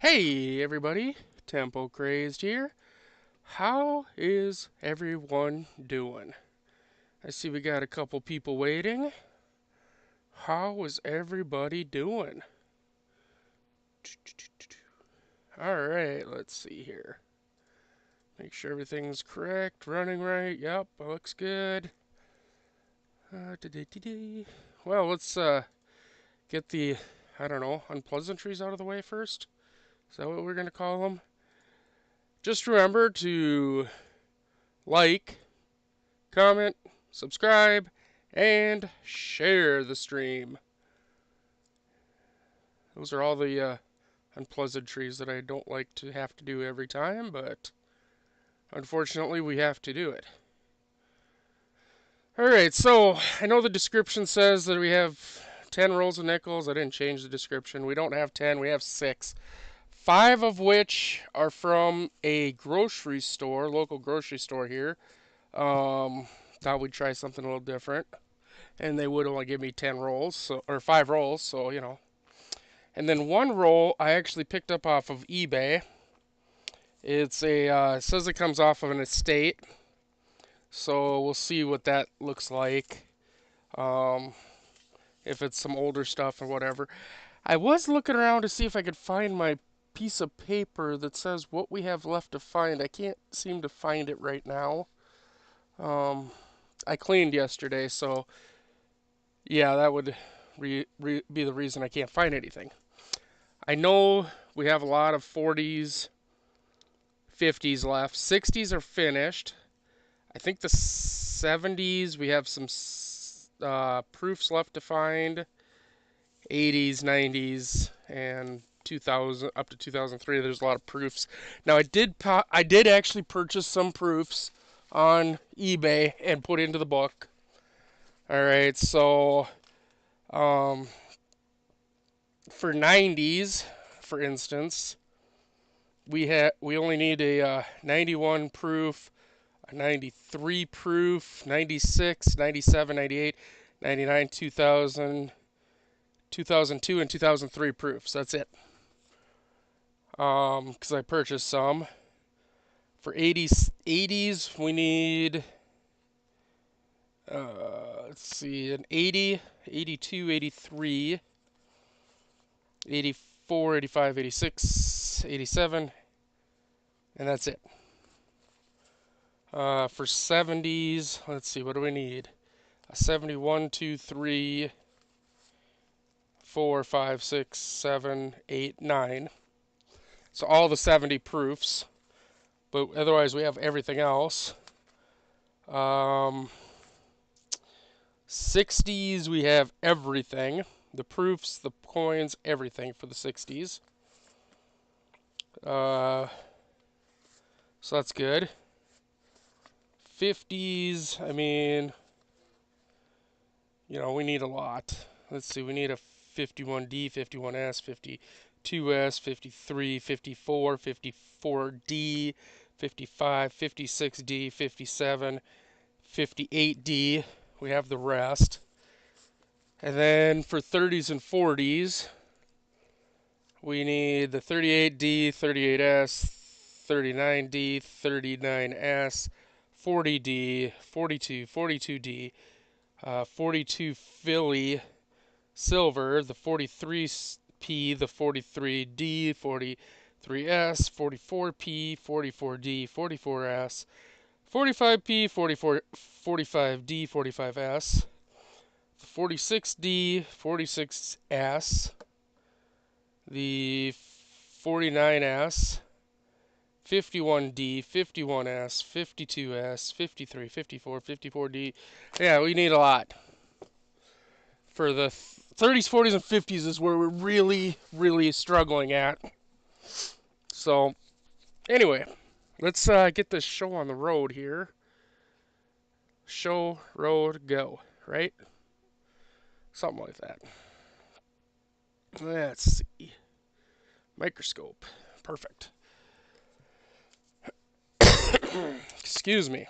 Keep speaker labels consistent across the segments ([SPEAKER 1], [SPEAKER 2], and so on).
[SPEAKER 1] Hey everybody, Tempo Crazed here. How is everyone doing? I see we got a couple people waiting. How is everybody doing? Alright, let's see here. Make sure everything's correct, running right. Yep, looks good. Well, let's get the, I don't know, unpleasantries out of the way first. Is that what we're going to call them? Just remember to like, comment, subscribe, and share the stream. Those are all the unpleasantries that I don't like to have to do every time, but unfortunately we have to do it. Alright, so I know the description says that we have 10 rolls of nickels. I didn't change the description. We don't have 10, we have 6. 5 of which are from a grocery store, local grocery store here. Thought we'd try something a little different. And they would only give me 10 rolls, or 5 rolls, so, you know. And then one roll I actually picked up off of eBay. It's it says it comes off of an estate, so we'll see what that looks like. Um, if it's some older stuff or whatever. I was looking around to see if I could find my piece of paper that says what we have left to find. I can't seem to find it right now. I cleaned yesterday, so yeah, that would be the reason I can't find anything. I know we have a lot of 40s, 50s left. 60s are finished. I think the 70s we have some proofs left to find. 80s, 90s, and 2000 up to 2003. There's a lot of proofs. Now I did actually purchase some proofs on eBay and put into the book. All right, so for 90s, for instance, we only need a 91 proof, a 93 proof, 96, 97, 98, 99, 2000, 2002, and 2003 proofs. That's it. Because I purchased some. For 80s we need, let's see, an 80, 82, 83, 84, 85, 86, 87, and that's it. For 70s, let's see, what do we need? A 71, 2, 3, 4, 5, 6, 7, 8, 9. So all the 70 proofs, but otherwise we have everything else. 60s we have everything. The proofs, the coins, everything for the 60s. So that's good. 50s, I mean, you know, we need a lot. Let's see, we need a 51D, 51S, 52S, 53, 54, 54D, 55, 56D, 57, 58D. We have the rest. And then for 30s and 40s, we need the 38D, 38S, 39D, 39S, 40D, 42, 42D, 42 Philly silver, the 43P, the 43D, 43S, 44P, 44D, 44S, 45P, 44, 45D, 45S, 46D, 46S, the 49S, 51D, 51S, 52S, 53, 54, 54D. Yeah, we need a lot. For the 30s, 40s, and 50s is where we're really, really struggling at. So, anyway, let's get this show on the road here. Show, road, go, right? Something like that. Let's see. Microscope. Perfect. Excuse me.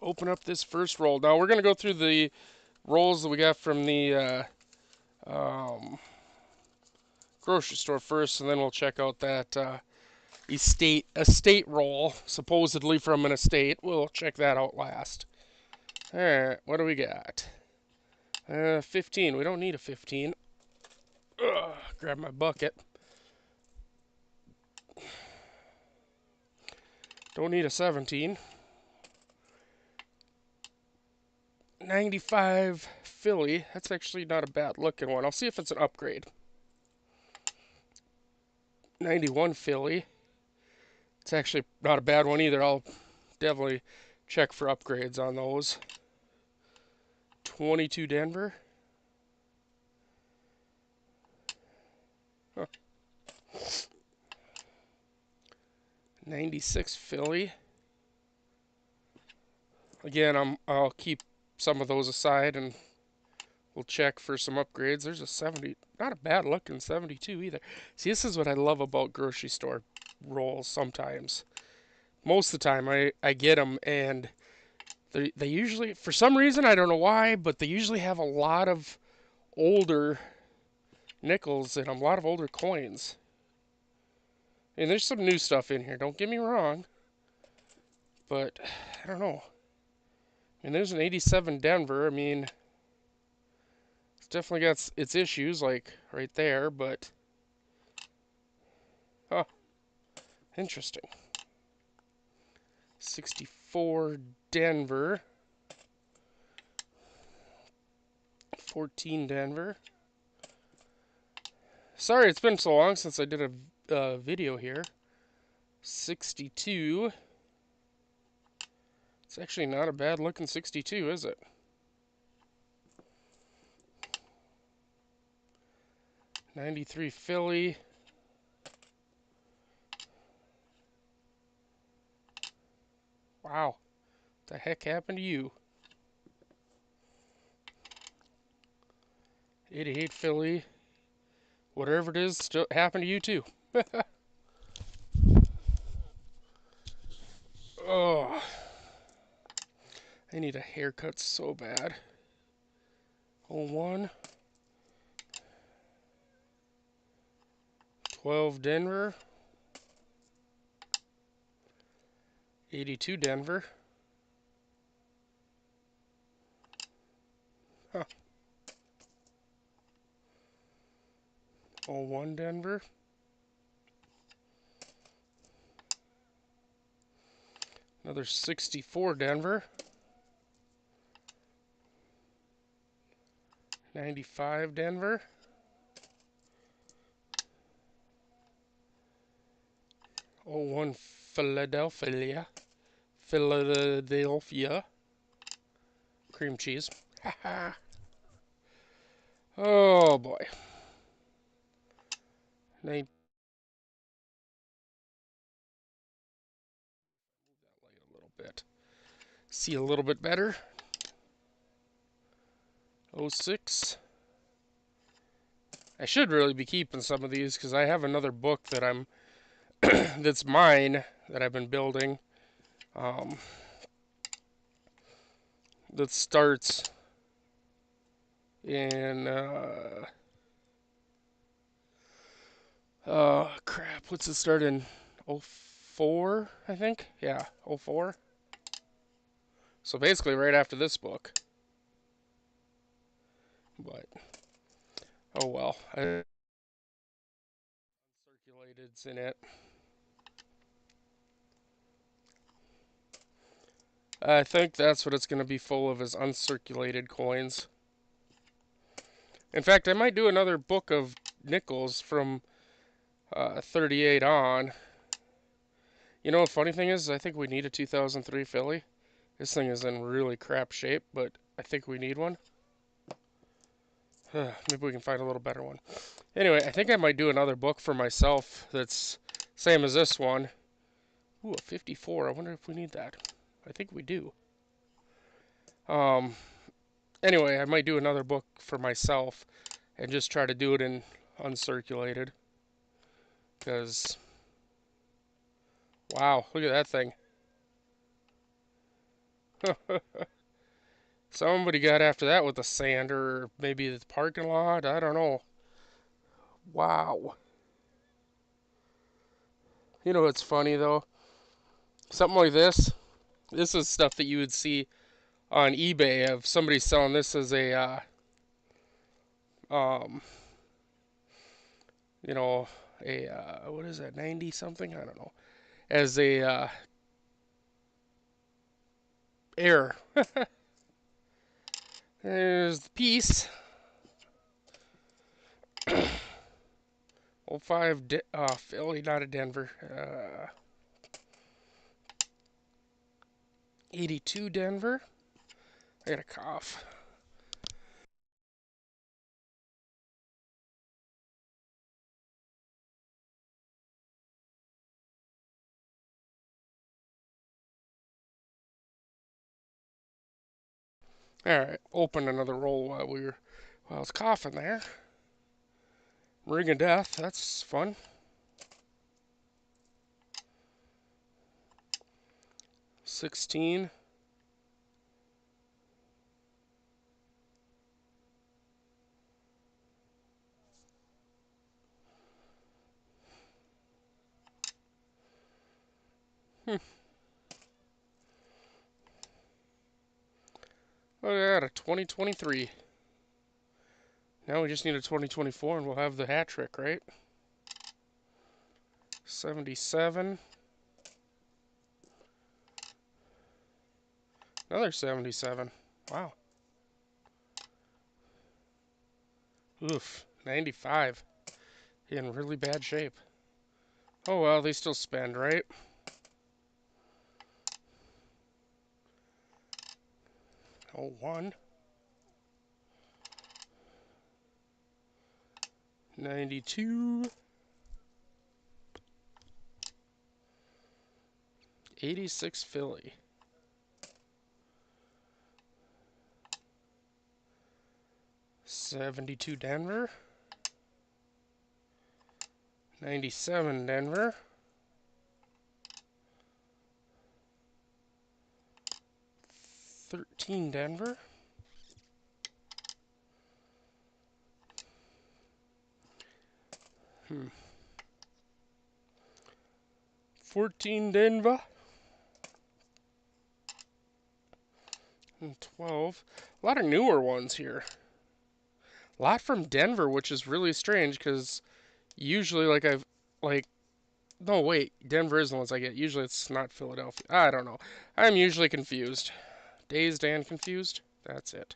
[SPEAKER 1] Open up this first roll. Now we're going to go through the rolls that we got from the grocery store first, and then we'll check out that estate roll, supposedly from an estate. We'll check that out last. All right, what do we got? 15. We don't need a 15. Ugh, grab my bucket. Don't need a 17. 95 Philly. That's actually not a bad looking one. I'll see if it's an upgrade. 91 Philly. It's actually not a bad one either. I'll definitely check for upgrades on those. 22 Denver. Huh. 96 Philly. Again, I'll keep some of those aside and we'll check for some upgrades. There's a 70, not a bad looking 72 either. See, this is what I love about grocery store rolls sometimes. Most of the time I get them and they usually, for some reason, I don't know why, but they usually have a lot of older nickels in them, a lot of older coins. And there's some new stuff in here, don't get me wrong. But, I don't know. And there's an 87 Denver. I mean, it's definitely got its issues, like right there, but... Huh. Interesting. 64 Denver. 14 Denver. Sorry, it's been so long since I did a video here. 62. It's actually not a bad looking 62, is it? 93 Philly. Wow. What the heck happened to you? 88 Philly. Whatever it is, still happened to you too. Oh. I need a haircut so bad. 01. 12 Denver. 82 Denver. Huh. 01 Denver. Another 64 Denver. 95 Denver. 01 Philadelphia. Philadelphia. Cream cheese. Haha. Oh boy. Move that light a little bit. See a little bit better. 06. I should really be keeping some of these because I have another book that I'm that's mine that I've been building. That starts in crap, what's it start in? 04, I think? Yeah, 04. So basically right after this book. But oh well. Circulated's in it. I think that's what it's going to be full of, is uncirculated coins. In fact, I might do another book of nickels from 38 on. You know, the funny thing is, I think we need a 2003 Philly. This thing is in really crap shape, but I think we need one. Maybe we can find a little better one. Anyway, I think I might do another book for myself that's same as this one. Ooh, a 54. I wonder if we need that. I think we do. Anyway, I might do another book for myself and just try to do it in uncirculated. Because, wow, look at that thing. Somebody got after that with a sander, or maybe the parking lot, I don't know. Wow. You know what's funny though? Something like this. This is stuff that you would see on eBay of somebody selling this as a, um, you know, a what is that, 90 something? I don't know. As a air. There's the piece. 05 Philly, not a Denver. 82 Denver. I got a cough. All right, open another roll while I was coughing there. Ring of Death, that's fun. $16. Look at that, a 2023. Now we just need a 2024 and we'll have the hat trick, right? 77. Another 77. Wow. Oof. 95. In really bad shape. Oh well, they still spend, right? Oh, 1. 92. 86 Philly. 72 Denver. 97 Denver. 13 Denver. 14 Denver. And 12. A lot of newer ones here. A lot from Denver, which is really strange because usually, no, wait, Denver is the ones I get. Usually it's not Philadelphia. I don't know. I'm usually confused. Dazed and confused. That's it.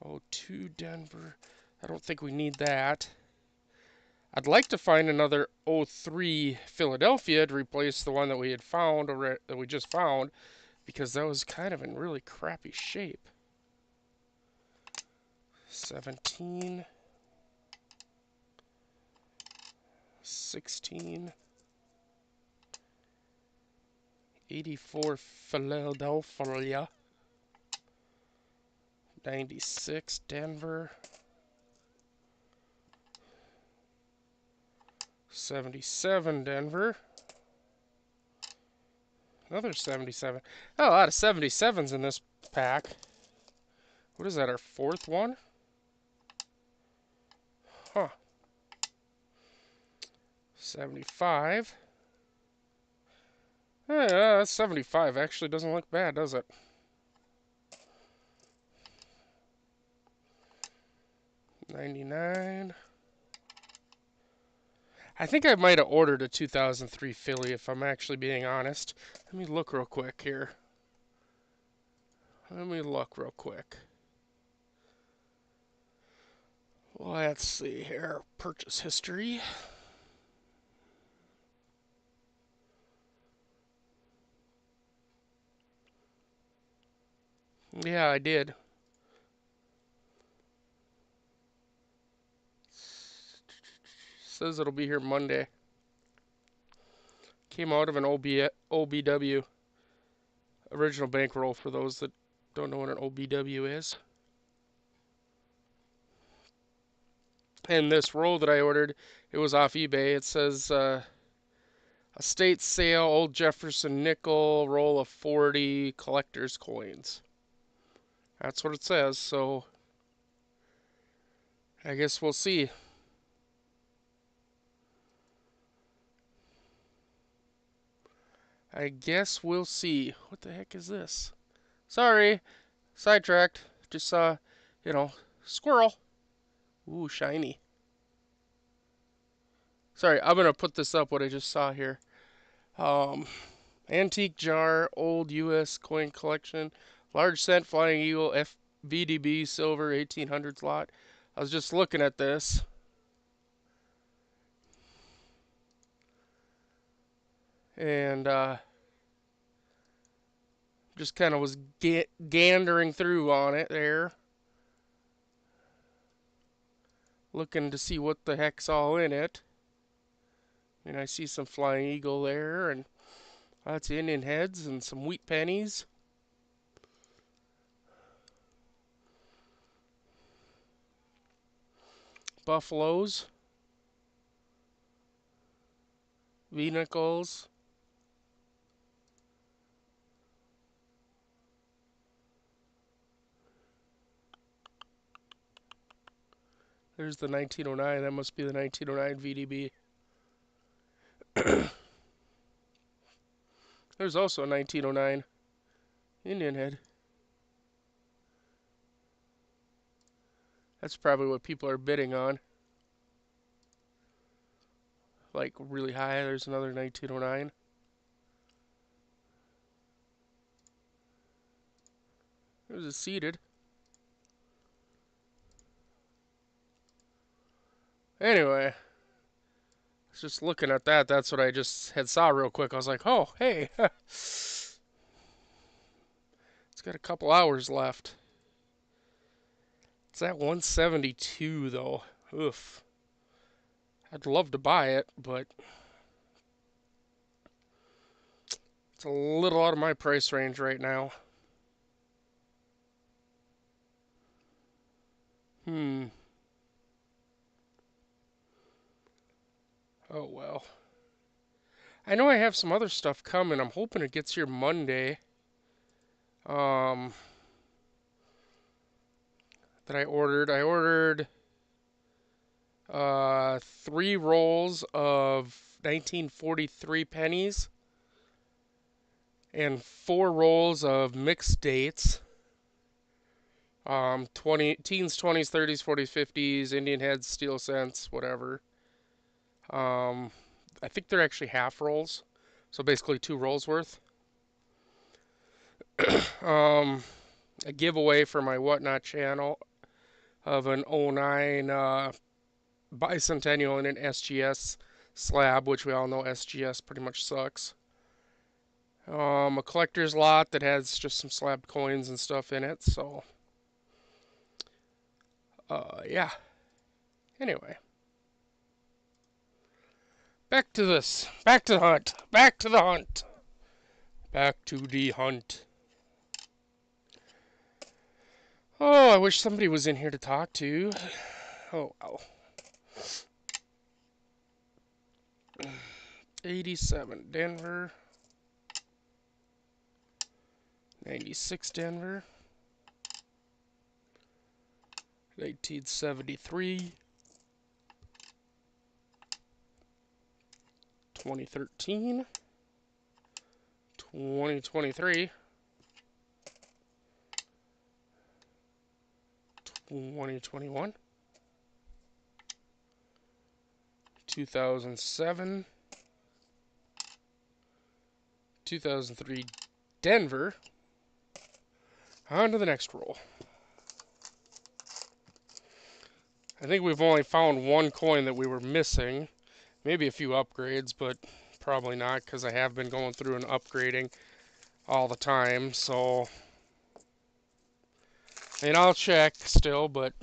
[SPEAKER 1] Oh, 2 Denver. I don't think we need that. I'd like to find another 03 Philadelphia to replace the one that we had found, or that we just found, because that was kind of in really crappy shape. 17. 16. 84 Philadelphia. 96 Denver. 77 Denver. Another 77. Oh, a lot of 77s in this pack. What is that, our 4th one? Huh. 75. Yeah, 75 actually doesn't look bad, does it? 99. I think I might have ordered a 2003 Philly, if I'm actually being honest. Let me look real quick here. Let's see here. Purchase history. Yeah, I did. Says it'll be here Monday. Came out of an OBW. Original bankroll, for those that don't know what an OBW is. And this roll that I ordered, it was off eBay. It says estate sale, old Jefferson nickel, roll of 40 collector's coins. That's what it says, so I guess we'll see. I guess we'll see. What the heck is this? Sorry, sidetracked. Just saw, you know, squirrel. Ooh, shiny. Sorry, I'm gonna put this up what I just saw here. Um, antique jar, old U.S. coin collection, large cent flying eagle, VDB silver 1800s lot. I was just looking at this, and just kind of was gandering through on it there, looking to see what the heck's all in it. And I see some flying eagle there, and lots of Indian heads and some wheat pennies. Buffaloes, V-nickels. There's the 1909. That must be the 1909 VDB. There's also a 1909 Indian head. That's probably what people are bidding on. Like really high. There's another 1909. There's a seated. Anyway, I was just looking at that. That's what I just had saw real quick. I was like, oh, hey. It's got a couple hours left. It's at 172 though. Oof. I'd love to buy it, but it's a little out of my price range right now. Hmm. Oh well. I know I have some other stuff coming. I'm hoping it gets here Monday. Um, that I ordered. I ordered 3 rolls of 1943 pennies and 4 rolls of mixed dates. 20 teens, 20s, 30s, 40s, 50s, Indian heads, steel cents, whatever. Um, I think they're actually half rolls, so basically 2 rolls worth. Um, a giveaway for my Whatnot channel of an '09 Bicentennial and an SGS slab, which we all know SGS pretty much sucks. A collector's lot that has just some slab coins and stuff in it. So, yeah. Anyway, back to this. Back to the hunt. Back to the hunt. Back to the hunt. Oh, I wish somebody was in here to talk to. Oh, wow. 87 Denver. 96 Denver. 1973. 2013. 2023. 2021. 2007. 2003 Denver. On to the next roll. I think we've only found 1 coin that we were missing. Maybe a few upgrades, but probably not because I have been going through and upgrading all the time. So, and I'll check still, but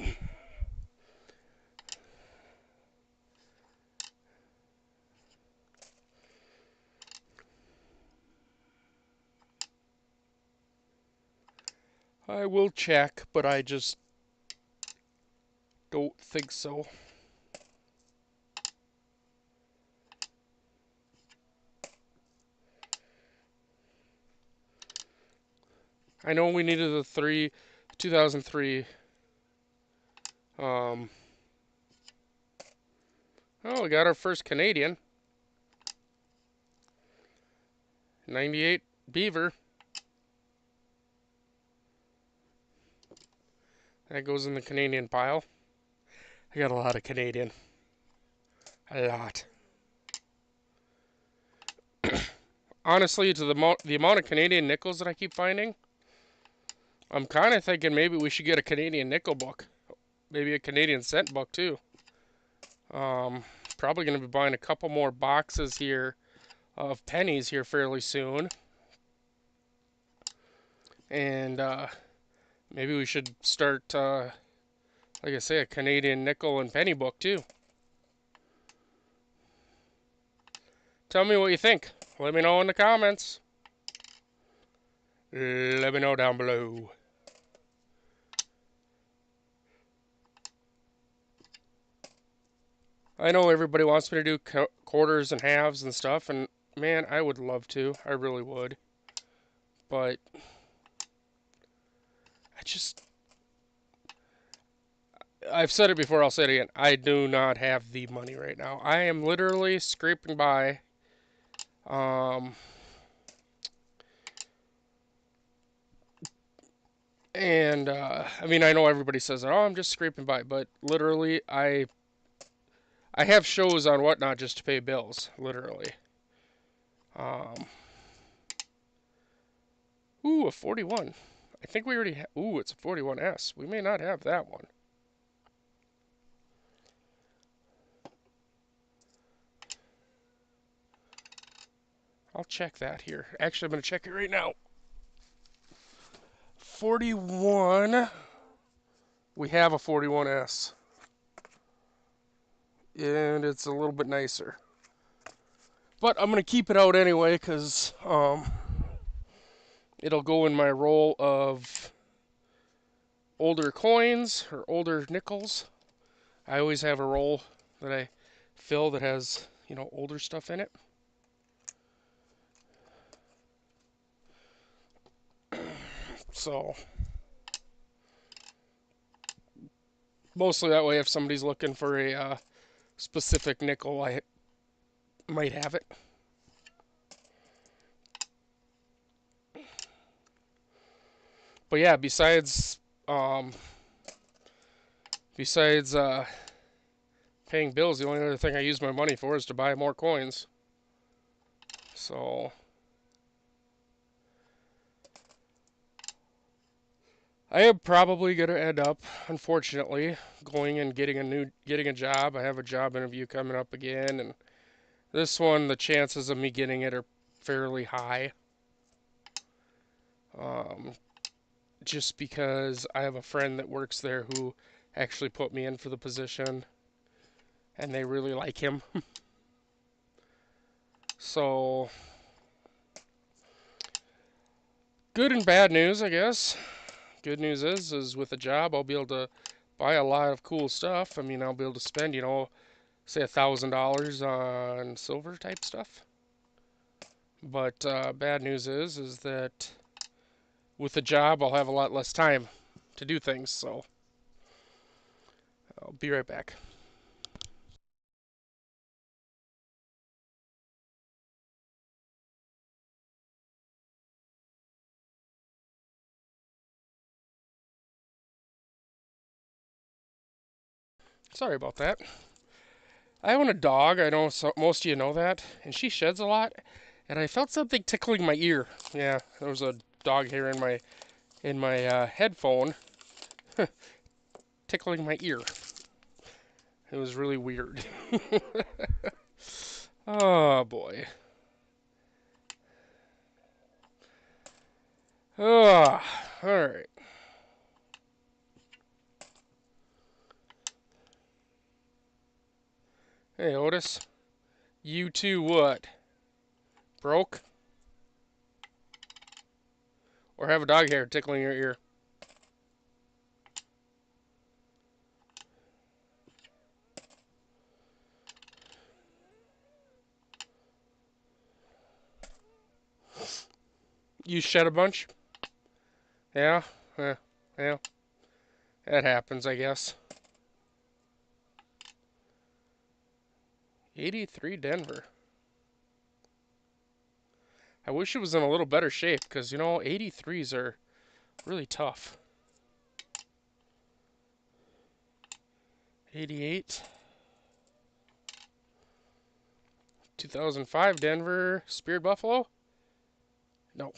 [SPEAKER 1] I will check, but I just don't think so. I know we needed a 2003. Oh, we got our first Canadian. 98 Beaver. That goes in the Canadian pile. I got a lot of Canadian. A lot. Honestly, to the amount of Canadian nickels that I keep finding, I'm kind of thinking maybe we should get a Canadian nickel book. Maybe a Canadian cent book, too. Probably going to be buying a couple more boxes here of pennies here fairly soon. And maybe we should start, like I say, a Canadian nickel and penny book, too. Tell me what you think. Let me know in the comments. Let me know down below. I know everybody wants me to do quarters and halves and stuff, and man, I would love to. I really would. But I've said it before, I'll say it again. I do not have the money right now. I am literally scraping by. I mean, I know everybody says, "Oh, I'm just scraping by," but literally, I have shows on Whatnot just to pay bills, literally. Ooh, a 41. I think we already have. Ooh, it's a 41S. We may not have that one. I'll check that here. Actually, I'm going to check it right now. 41. We have a 41S. And it's a little bit nicer. But I'm going to keep it out anyway because it'll go in my roll of older coins or older nickels. I always have a roll that I fill that has, you know, older stuff in it. So mostly that way, if somebody's looking for a specific nickel, I might have it. But yeah, besides paying bills, the only other thing I use my money for is to buy more coins. So I am probably gonna end up, unfortunately, going and getting a job. I have a job interview coming up again, and this one, the chances of me getting it are fairly high. Just because I have a friend that works there who actually put me in for the position, and they really like him. So, good and bad news, I guess. Good news is with a job, I'll be able to buy a lot of cool stuff. I mean, I'll be able to spend, you know, say $1,000 on silver type stuff. But bad news is that with a job, I'll have a lot less time to do things. So I'll be right back. Sorry about that. I own a dog. I know most of you know that, and she sheds a lot. And I felt something tickling my ear. Yeah, there was a dog hair in my headphone, tickling my ear. It was really weird. Oh boy. Oh, all right. Hey Otis, you too what? Broke? Or have a dog hair tickling your ear? You shed a bunch? Yeah? Yeah. That happens, I guess. 83 Denver. I wish it was in a little better shape because, you know, 83s are really tough. 88. 2005 Denver Speared Buffalo? No.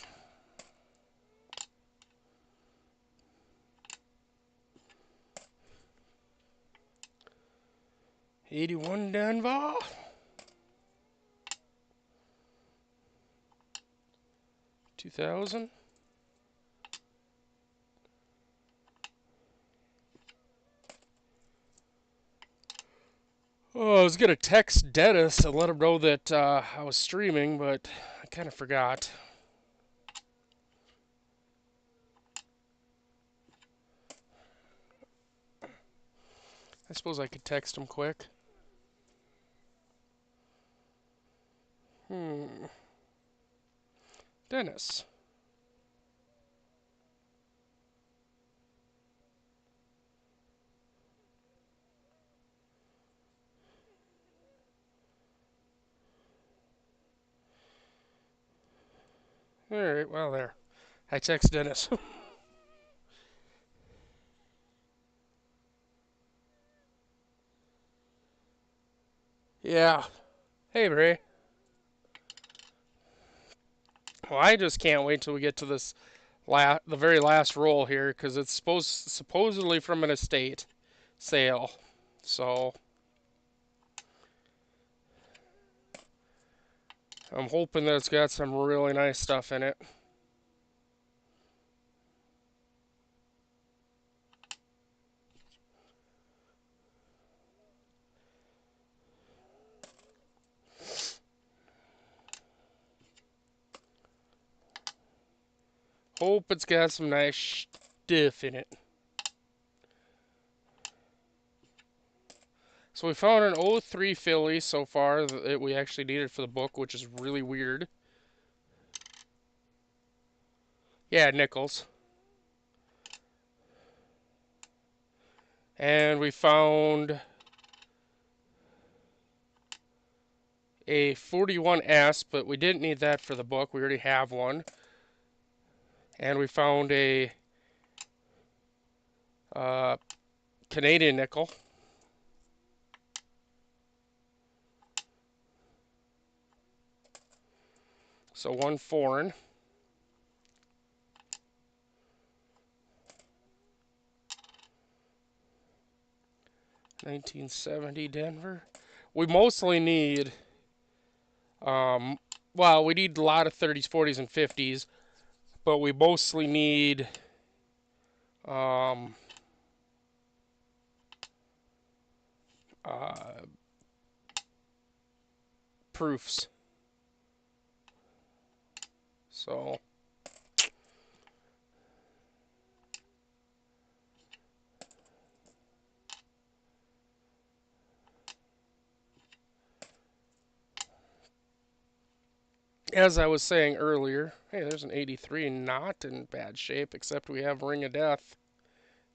[SPEAKER 1] 81 Denver. 2000. Oh, I was going to text Dennis and let him know that I was streaming, but I kind of forgot. I suppose I could text him quick. Dennis. Alright, well, there. I text Dennis. Yeah. Hey, Bray. Well, I just can't wait till we get to this the very last roll here because it's supposedly from an estate sale. So I'm hoping that it's got some really nice stuff in it. Hope it's got some nice stuff in it. So we found an 03 Philly so far that we actually needed for the book, which is really weird. Yeah, Nichols. And we found a 41S, but we didn't need that for the book. We already have one. And we found a Canadian nickel. So one foreign. $1970 Denver. We mostly need, well, we need a lot of 30s, 40s, and 50s, but we mostly need proofs. So as I was saying earlier, hey, there's an 83 not in bad shape, except we have Ring of Death.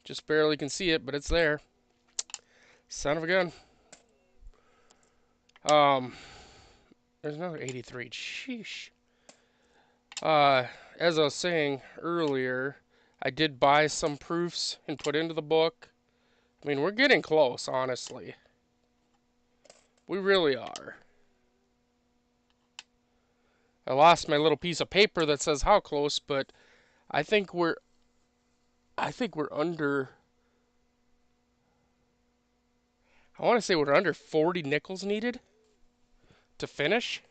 [SPEAKER 1] Just barely can see it, but it's there. Son of a gun. There's another 83. Sheesh. As I was saying earlier, I did buy some proofs and put into the book. I mean, we're getting close, honestly. We really are. I lost my little piece of paper that says how close, but I think we're under, I want to say we're under 40 nickels needed to finish.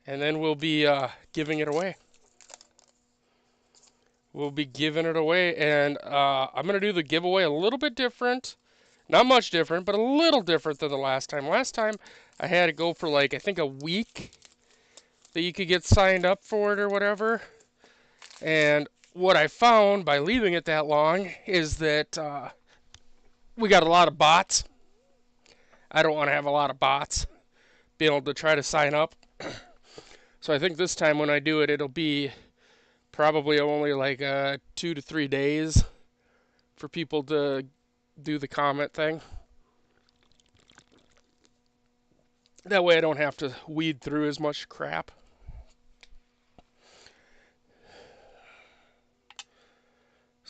[SPEAKER 1] And then we'll be giving it away. We'll be giving it away, and I'm going to do the giveaway a little bit different. Not much different, but a little different than the last time. Last time, I had to go for like, I think a week that you could get signed up for it or whatever. And what I found by leaving it that long is that we got a lot of bots. I don't want to have a lot of bots being able to try to sign up. So I think this time when I do it, it'll be probably only like 2 to 3 days for people to do the comment thing. That way I don't have to weed through as much crap.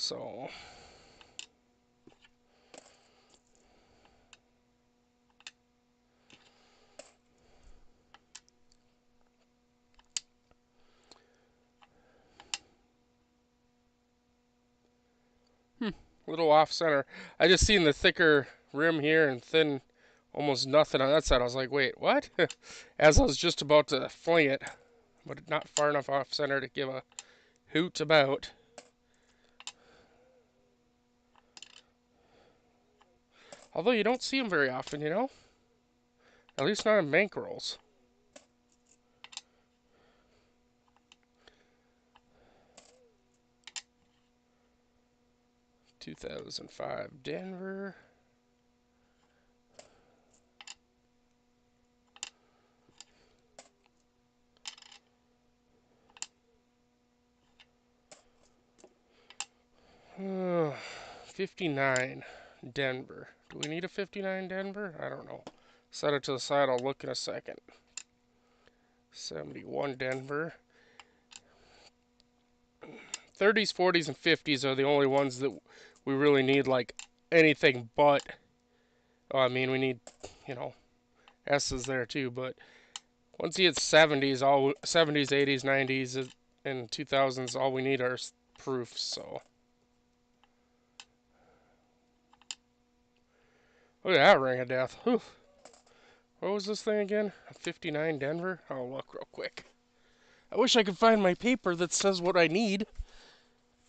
[SPEAKER 1] So little off center. I just seen the thicker rim here and thin, almost nothing on that side. I was like, wait, what? As I was just about to fling it, but not far enough off center to give a hoot about. Although you don't see them very often, you know? At least not in bankrolls. "2005 Denver." Uh, 59 Denver. Do we need a 59 Denver? I don't know. Set it to the side. I'll look in a second. 71 Denver. 30s, 40s, and 50s are the only ones that we really need, like, anything but. Oh, I mean, we need, you know, S's there too, but once you hit 70s, 80s, 90s, and 2000s, all we need are proofs, so. Look at that ring of death. Whew. What was this thing again? 59 Denver? I'll look real quick. I wish I could find my paper that says what I need,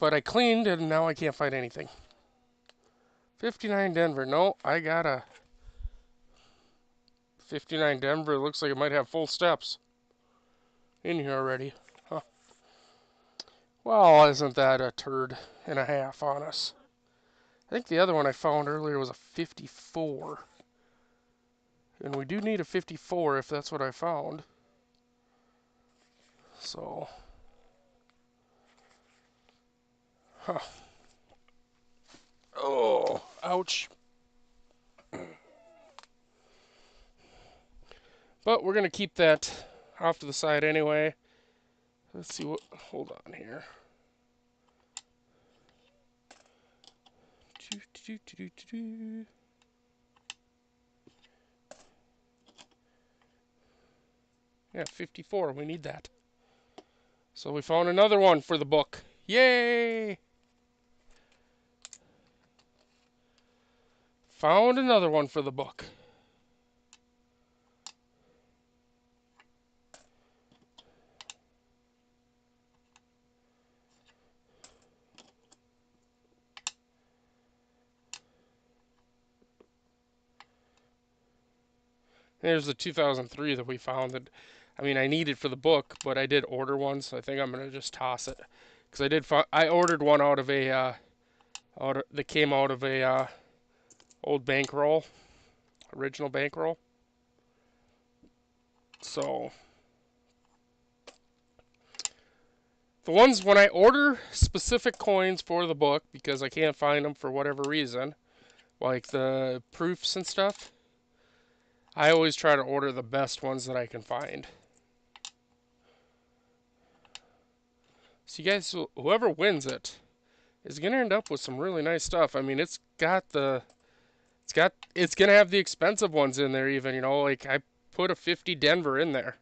[SPEAKER 1] but I cleaned and now I can't find anything. 59 Denver. No, I got a 59 Denver. It looks like it might have full steps in here already. Huh. Well, isn't that a turd and a half on us? I think the other one I found earlier was a 54. And we do need a 54 if that's what I found. So, huh. Oh, ouch. But we're going to keep that off to the side anyway. Let's see what, hold on here. Yeah, 54, we need that. So we found another one for the book. Yay! Found another one for the book. There's the 2003 that we found that, I mean, I needed for the book, but I did order one, so I think I'm gonna just toss it, because I ordered one out of a that came out of a old bankroll, original bankroll. So the ones when I order specific coins for the book because I can't find them for whatever reason, like the proofs and stuff, I always try to order the best ones that I can find. So you guys, whoever wins it is gonna end up with some really nice stuff. I mean, it's gonna have the expensive ones in there even, you know, like I put a 50 Denver in there.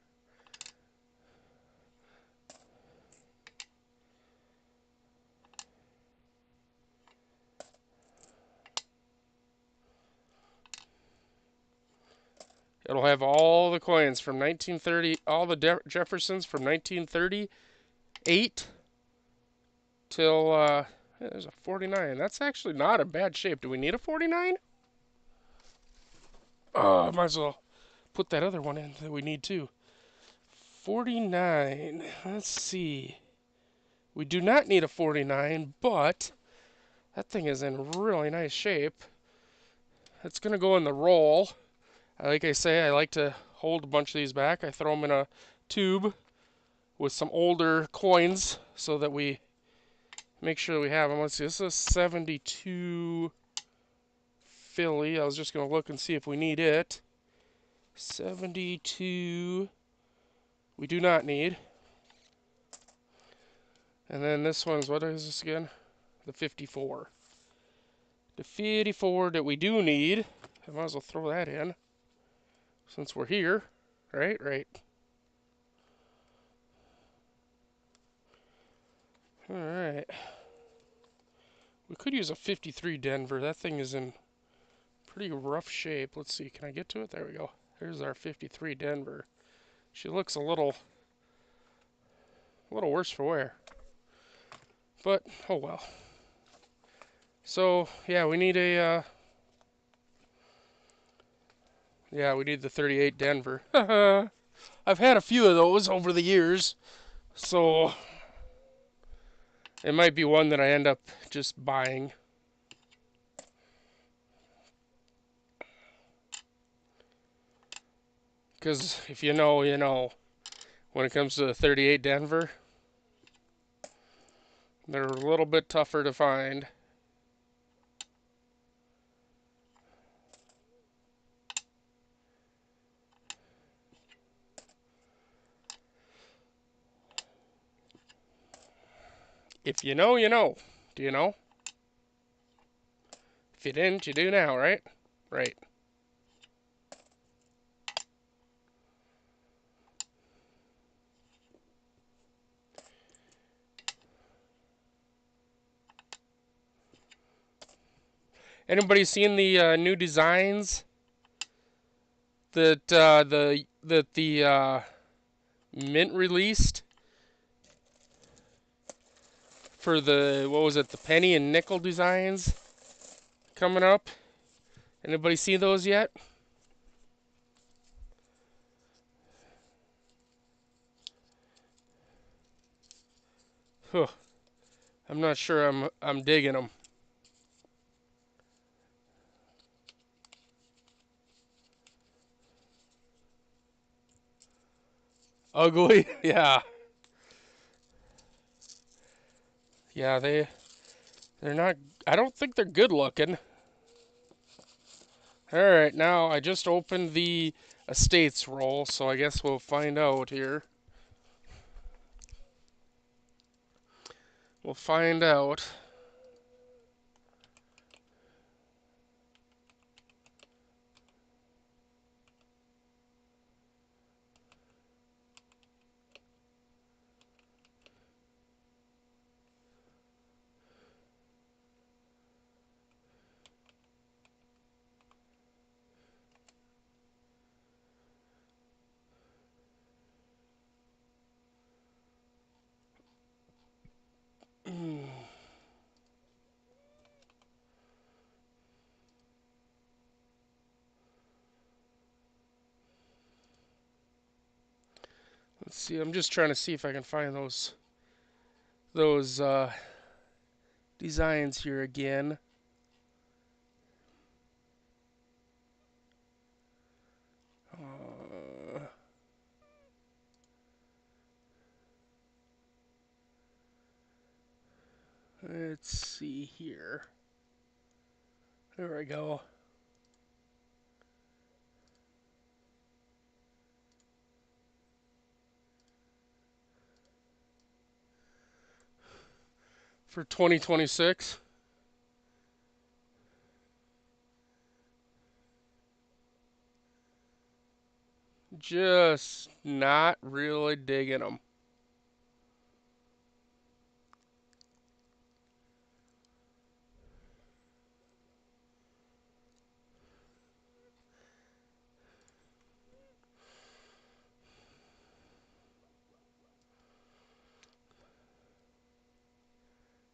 [SPEAKER 1] It'll have all the coins from 1930, all the Jeffersons from 1938 till, yeah, there's a 49. That's actually not a bad shape. Do we need a 49? Oh, might as well put that other one in that we need too. 49. Let's see. We do not need a 49, but that thing is in really nice shape. It's going to go in the roll. Like I say, I like to hold a bunch of these back. I throw them in a tube with some older coins so that we make sure we have them. Let's see, this is 72 Philly. I was just going to look and see if we need it. 72 we do not need. And then this one's, what is this again? the 54. The 54 that we do need. I might as well throw that in since we're here. Right, right. Alright. We could use a 53 Denver. That thing is in pretty rough shape. Let's see. Can I get to it? There we go. There's our 53 Denver. She looks a little worse for wear. But, oh well. So, yeah, we need a, yeah, we need the 38 Denver. I've had a few of those over the years, so it might be one that I end up just buying. Because if you know, you know. When it comes to the 38 Denver, they're a little bit tougher to find. If you know, you know. Do you know? If you didn't, you do now, right? Right. Anybody seen the new designs that the Mint released for the, what was it, the penny and nickel designs coming up? Anybody see those yet? Huh. I'm not sure I'm digging them. Ugly, yeah. Yeah, they're not, I don't think they're good looking. Alright, now I just opened the estates roll, so I guess we'll find out here. We'll find out. Let's see, I'm just trying to see if I can find those designs here again. Let's see here. There we go. For 2026. Just not really digging them.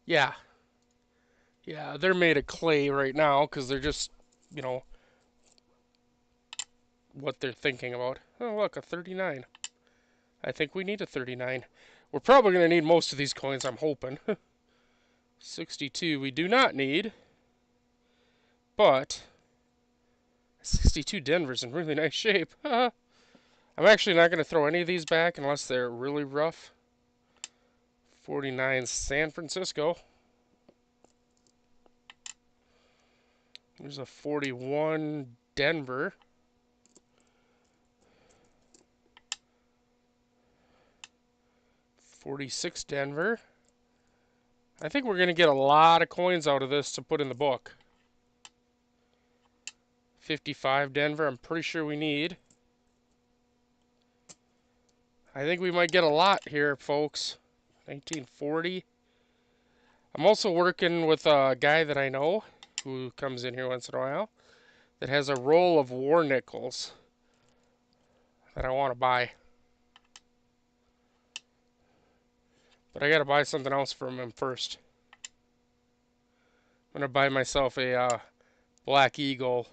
[SPEAKER 1] Yeah. Yeah, they're made of clay right now because they're just, you know, what they're thinking about. Oh, look, a 39. I think we need a 39. We're probably going to need most of these coins, I'm hoping. 62 we do not need, but 62 Denver's in really nice shape. I'm actually not going to throw any of these back unless they're really rough. 49 San Francisco. There's a 41 Denver. 46 Denver. I think we're going to get a lot of coins out of this to put in the book. 55 Denver, I'm pretty sure we need. I think we might get a lot here, folks. 1940. I'm also working with a guy that I know who comes in here once in a while that has a roll of war nickels that I want to buy. But I got to buy something else from him first. I'm going to buy myself a Black Eagle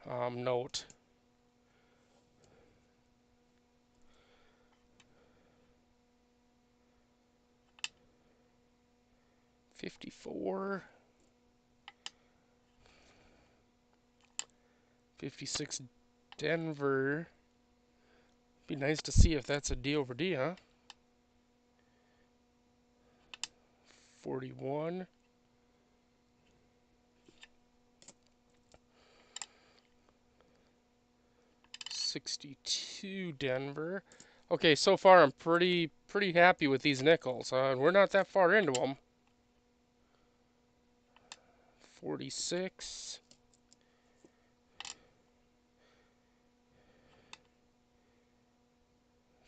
[SPEAKER 1] note. $54. 56 Denver. Be nice to see if that's a D over D, huh? 41. 62 Denver. Okay, so far I'm pretty happy with these nickels. We're not that far into them. 46.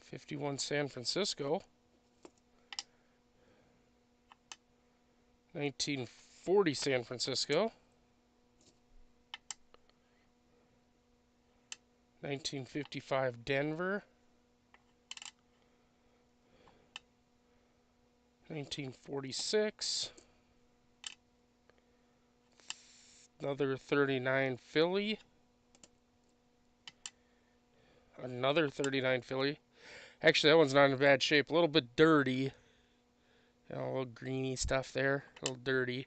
[SPEAKER 1] 51 San Francisco. 1940 San Francisco. 1955 Denver. 1946. Another 39 Philly. Another 39 Philly. Actually, that one's not in bad shape. A little bit dirty. You know, a little greeny stuff there. A little dirty.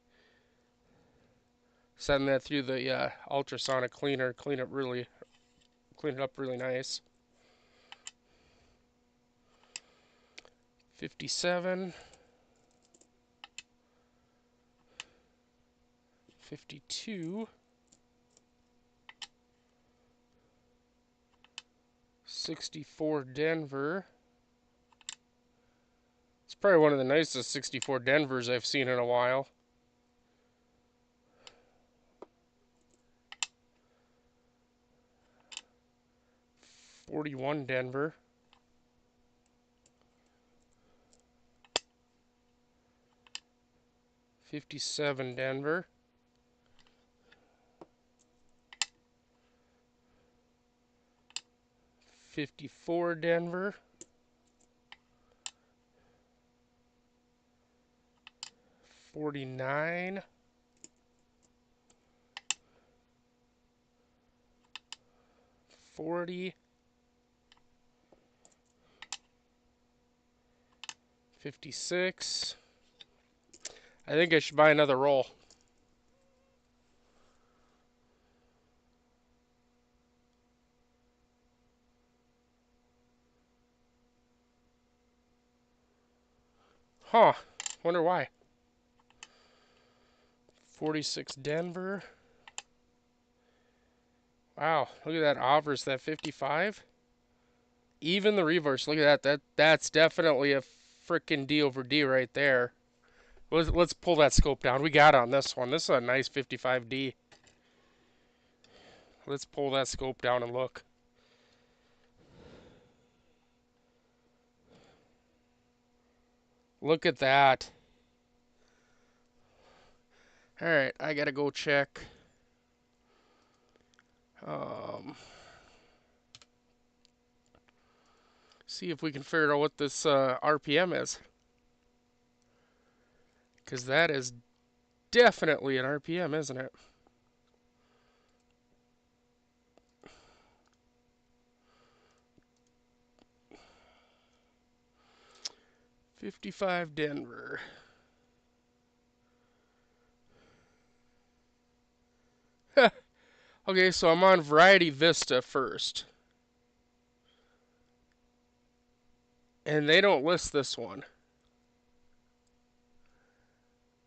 [SPEAKER 1] Sending that through the ultrasonic cleaner. Clean it up really nice. 57. 52. 64 Denver. It's probably one of the nicest 64 Denvers I've seen in a while. $41 Denver. 57 Denver. 54 Denver. 49. 40. 56. I think I should buy another roll. Huh. Wonder why. 46 Denver. Wow. Look at that offers, that 55. Even the reverse. Look at that. That's definitely a freaking D over D right there. Let's pull that scope down. We got it on this one. This is a nice 55D. Let's pull that scope down and look. Look at that. Alright, I gotta go check. See if we can figure out what this RPM is. Because that is definitely an RPM, isn't it? $55 Denver. Okay, so I'm on Variety Vista first. And they don't list this one.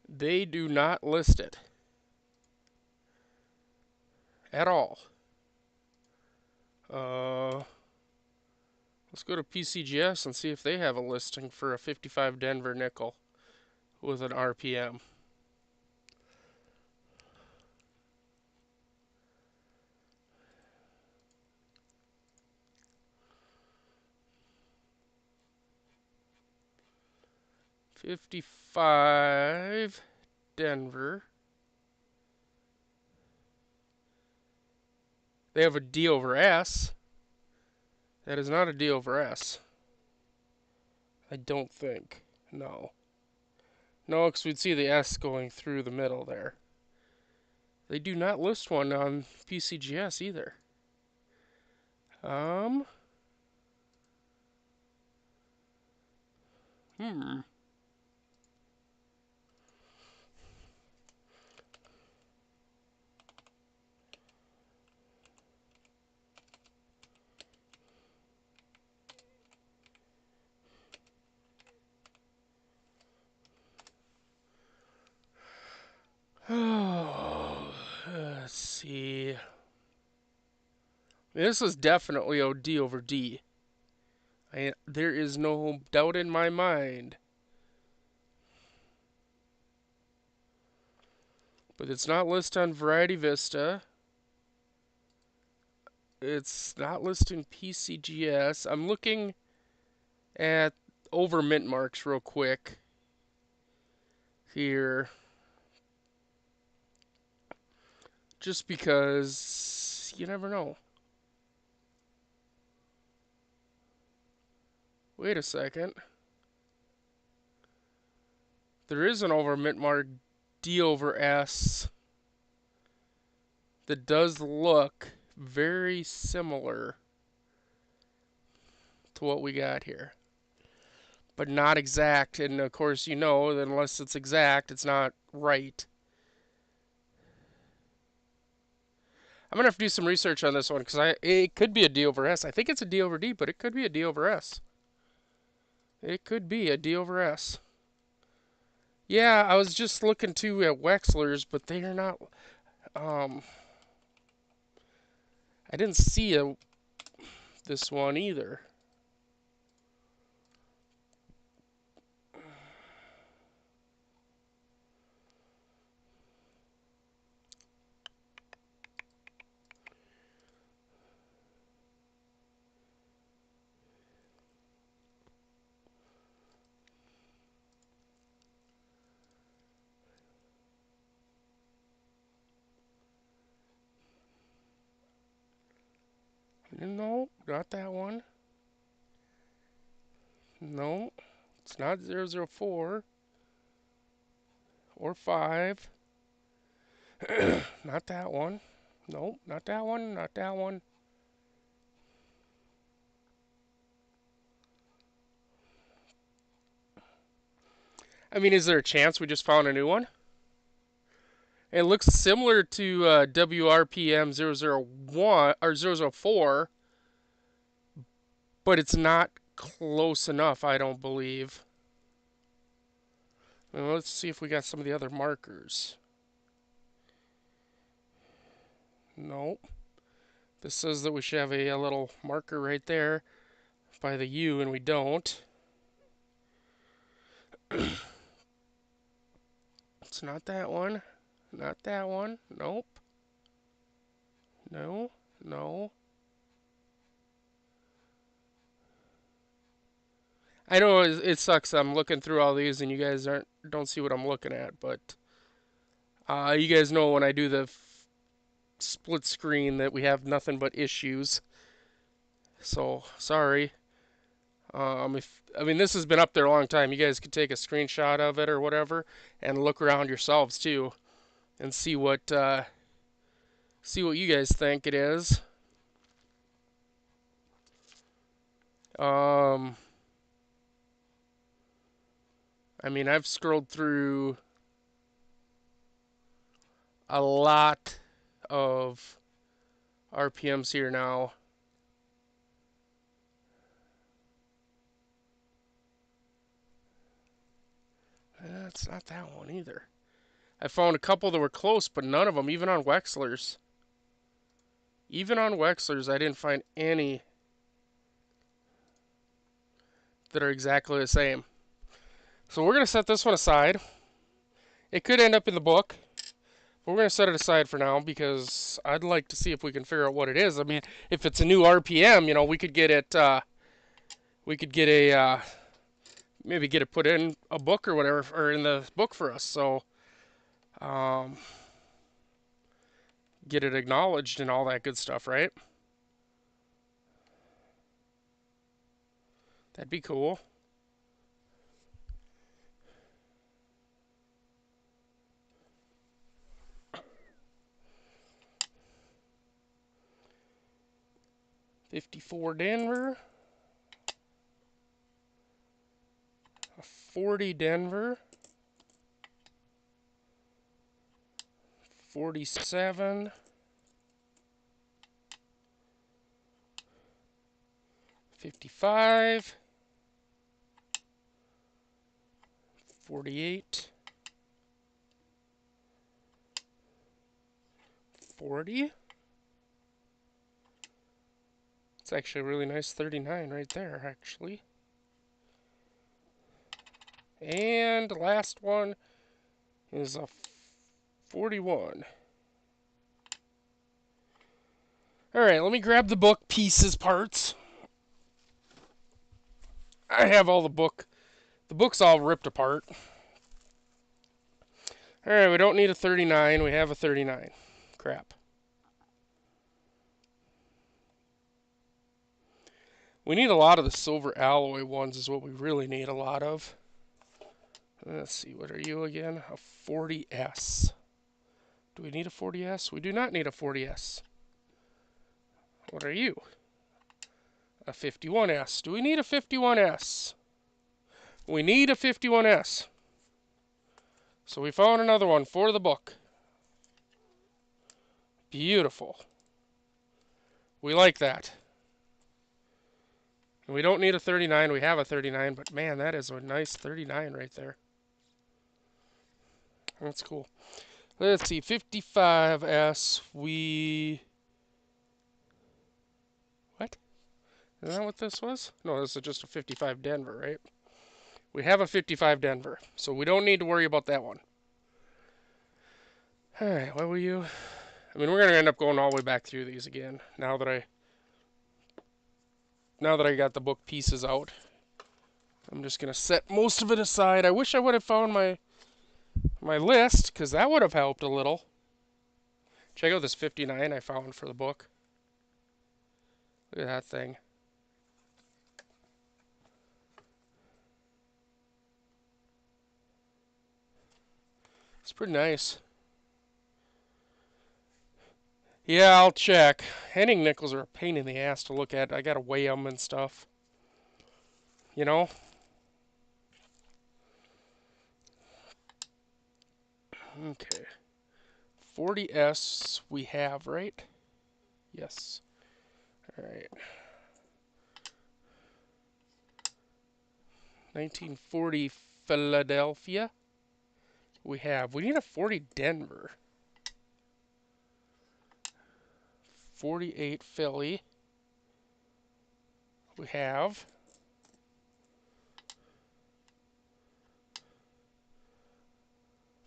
[SPEAKER 1] They do not list it. At all. Let's go to PCGS and see if they have a listing for a 55 Denver nickel. with an RPM. $55 Denver. They have a D over S. That is not a D over S. I don't think. No. No, because we'd see the S going through the middle there. They do not list one on PCGS either. Hmm. Oh, let's see. This is definitely OD over D. There is no doubt in my mind. But it's not listed on Variety Vista. It's not listed in PCGS. I'm looking at over mint marks real quick here. Just because you never know. Wait a second. There is an over mint mark D over S that does look very similar to what we got here, but not exact. And of course, you know that unless it's exact, it's not right. I'm gonna have to do some research on this one because it could be a D over S. I think it's a D over D, but it could be a D over S. It could be a D over S. Yeah, I was just looking too at Wexler's, but they are not. I didn't see this one either. No, not that one. No, it's not 004 or 5. Not that one. Nope, not that one, not that one. I mean, is there a chance we just found a new one? It looks similar to WRPM 001 or 004, but it's not close enough, I don't believe. Well, let's see if we got some of the other markers. Nope. This says that we should have a little marker right there by the U, and we don't. It's not that one. Not that one. Nope. No. No. I know it sucks. I'm looking through all these, and you guys don't see what I'm looking at. But you guys know when I do the split screen that we have nothing but issues. So sorry. I mean, this has been up there a long time. You guys could take a screenshot of it or whatever, and look around yourselves too, and see what you guys think it is. I mean, I've scrolled through a lot of RPMs here now. It's not that one either. I found a couple that were close, but none of them, even on Wexler's. Even on Wexler's, I didn't find any that are exactly the same. So we're going to set this one aside. It could end up in the book, but we're going to set it aside for now because I'd like to see if we can figure out what it is. I mean, if it's a new RPM, you know, we could get it, we could get a, maybe get it put in a book or whatever, or in the book for us. So, get it acknowledged and all that good stuff, right? That'd be cool. $54 Denver. A $40 Denver. 47. 55. 48. 40. It's actually a really nice 39 right there, actually. And the last one is a 41. Alright, let me grab the book pieces parts. I have all the book's all ripped apart. Alright, we don't need a 39, we have a 39. Crap. We need a lot of the silver alloy ones is what we really need a lot of. Let's see, what are you again? A 40S. Do we need a 40S? We do not need a 40S. What are you? A 51S. Do we need a 51S? We need a 51S. So we found another one for the book. Beautiful. We like that. And we don't need a 39. We have a 39, but man, that is a nice 39 right there. That's cool. Let's see, 55S, What? Is that what this was? No, this is just a 55 Denver, right? We have a 55 Denver, so we don't need to worry about that one. Alright, what were you? I mean, we're going to end up going all the way back through these again, now that I got the book pieces out. I'm just going to set most of it aside. I wish I would have found my list, because that would have helped a little. Check out this 59 I found for the book. Look at that thing. It's pretty nice. Yeah, I'll check. Henning nickels are a pain in the ass to look at. I gotta weigh them and stuff. You know? Okay. 40S we have, right? Yes. Alright. 1940 Philadelphia. We need a 40 Denver. 48 Philly. We have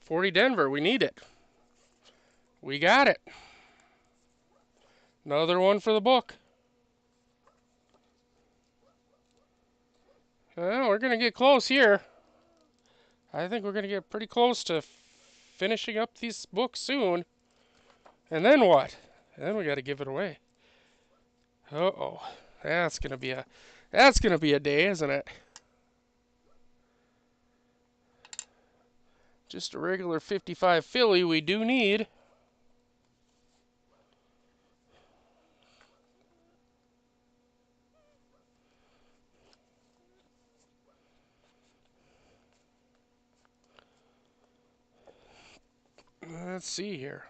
[SPEAKER 1] 40 Denver. We need it. We got it. Another one for the book. Well, we're going to get close here. I think we're going to get pretty close to finishing up these books soon. And then what? Then we got to give it away. Uh-oh. That's going to be a day, isn't it? Just a regular 55 Philly we do need. Let's see here.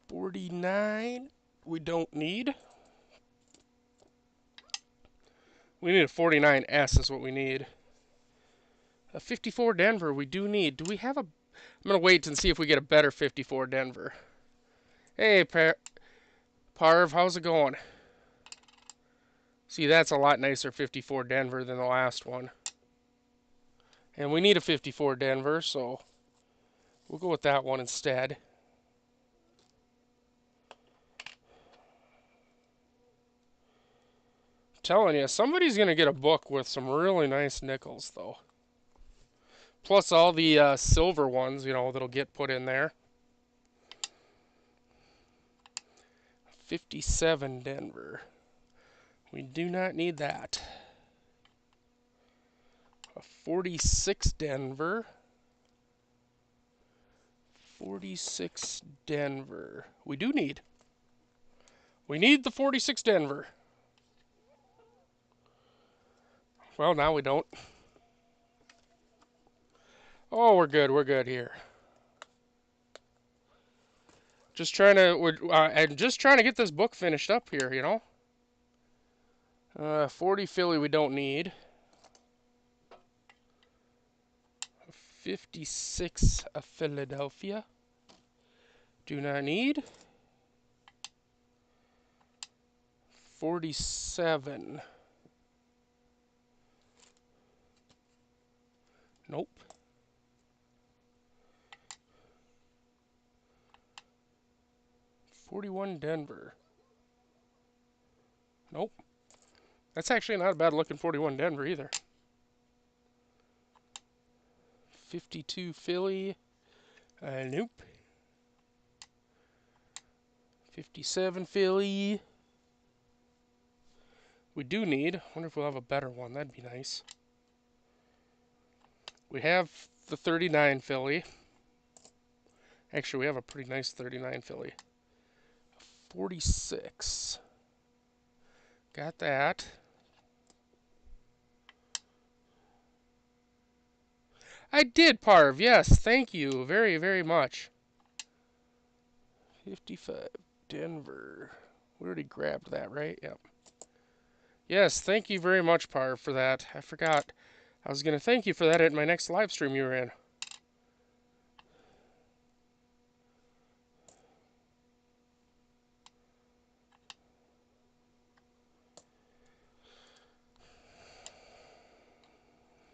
[SPEAKER 1] 49 we don't need. We need a 49S is what we need. A 54 Denver we do need. Do we have a... I'm going to wait and see if we get a better 54 Denver. Hey, Parv, how's it going? See, that's a lot nicer 54 Denver than the last one. And we need a 54 Denver, so we'll go with that one instead. I'm telling you, somebody's going to get a book with some really nice nickels, though. Plus all the silver ones, that'll get put in there. 57 Denver. We do not need that. A 46 Denver. 46 Denver. We do need. We need the 46 Denver. Well, now we don't. Oh, we're good. We're good here. I'm just trying to get this book finished up here, 40 Philly we don't need. 56 of Philadelphia. Do not need. 47. Nope. 41 Denver. Nope. That's actually not a bad looking 41 Denver either. 52 Philly. Nope. 57 Philly. We do need. Wonder if we'll have a better one. That'd be nice. We have the 39 Philly. Actually, we have a pretty nice 39 Philly. 46. Got that. I did, Parv. Yes, thank you very, very much. 55 Denver. We already grabbed that, right? Yep. Yes, thank you very much, Parv, for that. I forgot. I was going to thank you for that at my next live stream you were in.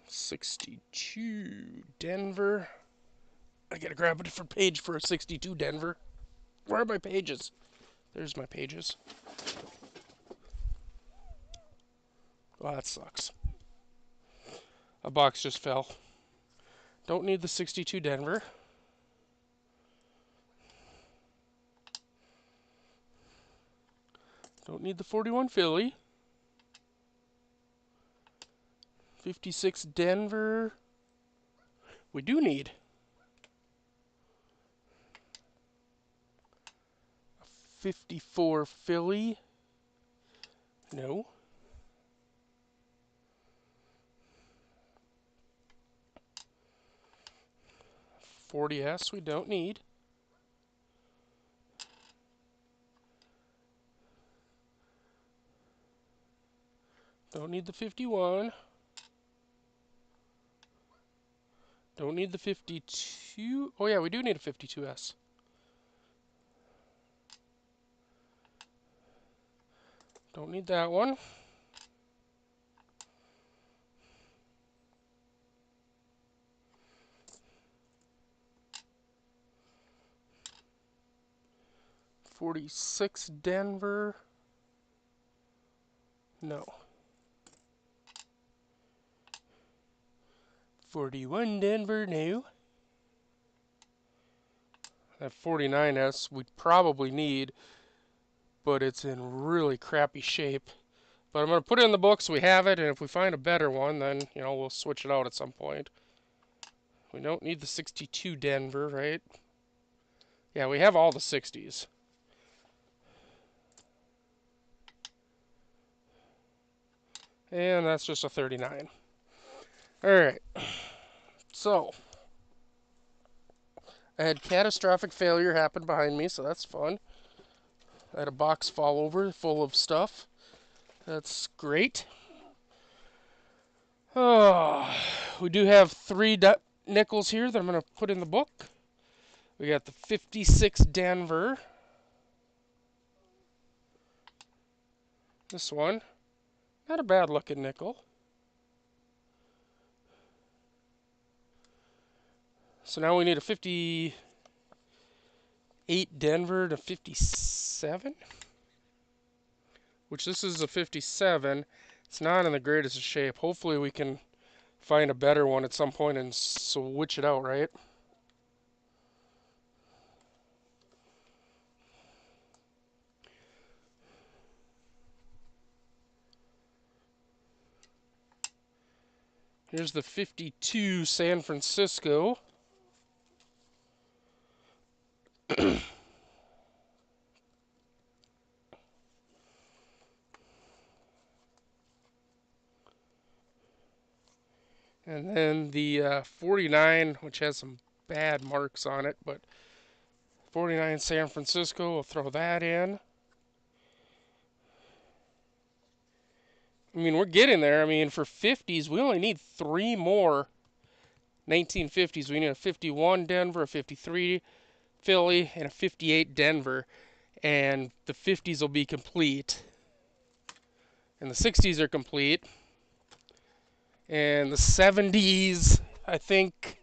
[SPEAKER 1] $62 Denver. I gotta grab a different page for a 62 Denver. Where are my pages? There's my pages. Oh, that sucks. A box just fell. Don't need the 62 Denver. Don't need the 41 Philly. 56 Denver. We do need. 54 Philly. No. 40S we don't need. Don't need the 51. Don't need the 52. Oh yeah, we do need a 52S. Don't need that one. $46 Denver. No. 41 Denver, no. That 49S we probably need, but it's in really crappy shape. But I'm going to put it in the book so we have it, and if we find a better one, then, we'll switch it out at some point. We don't need the 62 Denver, right? Yeah, we have all the 60s. And that's just a 39. Alright. So, I had catastrophic failure happen behind me, so that's fun. I had a box fall over full of stuff. That's great. Oh, we do have 3 nickels here that I'm going to put in the book. We got the 56 Denver. This one. Not a bad looking nickel. So now we need a 58 Denver to 57, which this is a 57. It's not in the greatest of shape. Hopefully we can find a better one at some point and switch it out, right? Here's the 52 San Francisco. And then the 49, which has some bad marks on it, but 49 San Francisco, we'll throw that in. I mean, we're getting there. I mean, for 50s, we only need 3 more 1950s. We need a 51 Denver, a 53 Philly, and a 58 Denver. And the 50s will be complete. And the 60s are complete. And the 70s, I think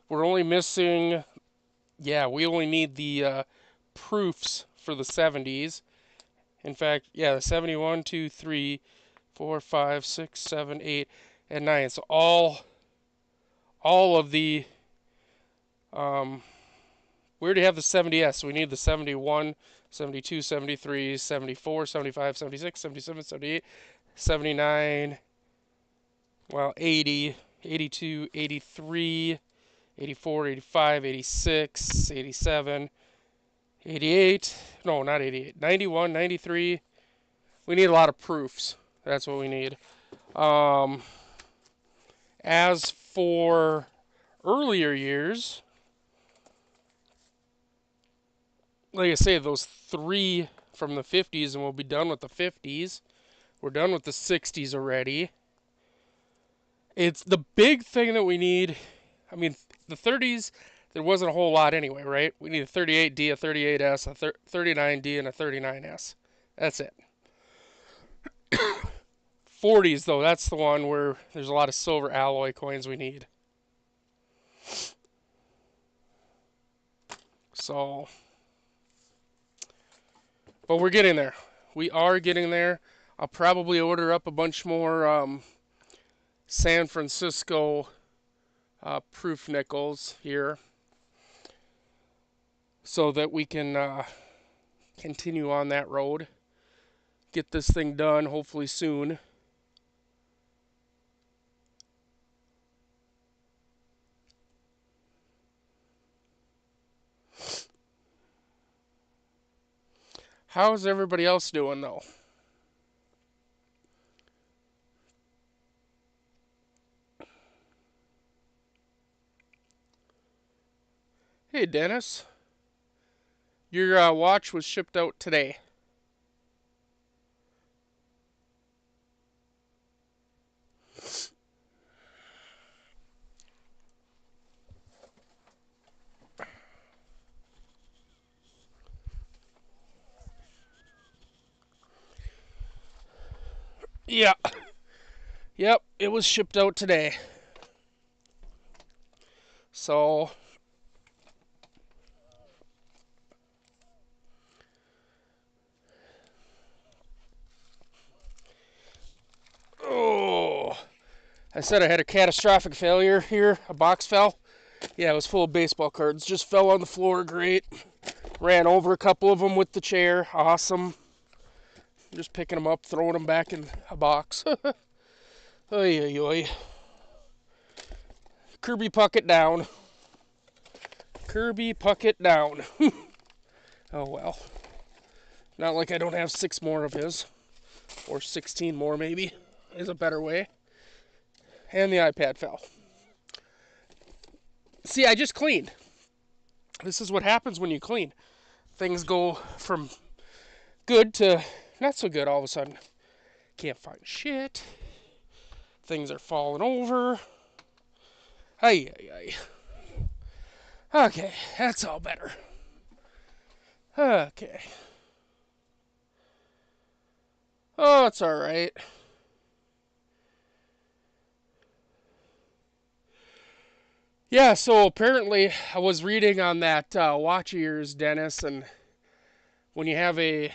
[SPEAKER 1] we're only missing, yeah, we only need the proofs for the 70s. In fact, yeah, the 71, 2, 3, 4, 5, 6, 7, 8, and 9. So all of the, we already have the 70s. So we need the 71, 72, 73, 74, 75, 76, 77, 78, 79, well, 80, 82, 83, 84, 85, 86, 87, 88, no, not 88, 91, 93. We need a lot of proofs. That's what we need. As for earlier years, like I say, those 3 from the 50s, and we'll be done with the 50s. We're done with the 60s already. It's the big thing that we need. I mean, the 30s, there wasn't a whole lot anyway, right? We need a 38D, a 38S, a 39D, and a 39S. That's it. 40s, though, that's the one where there's a lot of silver alloy coins we need. So, but we're getting there. We are getting there. I'll probably order up a bunch more San Francisco proof nickels here so that we can continue on that road. Get this thing done hopefully soon. How's everybody else doing though? Hey Dennis, your watch was shipped out today. Yeah. Yep, it was shipped out today. So, oh, I said I had a catastrophic failure here. A box fell. Yeah, it was full of baseball cards. Just fell on the floor. Great. Ran over a couple of them with the chair. Awesome. Just picking them up, throwing them back in a box. Oy, oy, oy. Kirby Puckett down. Kirby Puckett down. Oh well. Not like I don't have 6 more of his. Or 16 more maybe. Is a better way. And the iPad fell. See, I just cleaned. This is what happens when you clean. Things go from good to not so good all of a sudden. Can't find shit. Things are falling over. Ay, ay, ay. Okay, that's all better. Okay. Oh, it's alright. Yeah, so apparently I was reading on that watch of yours, Dennis, and when you have a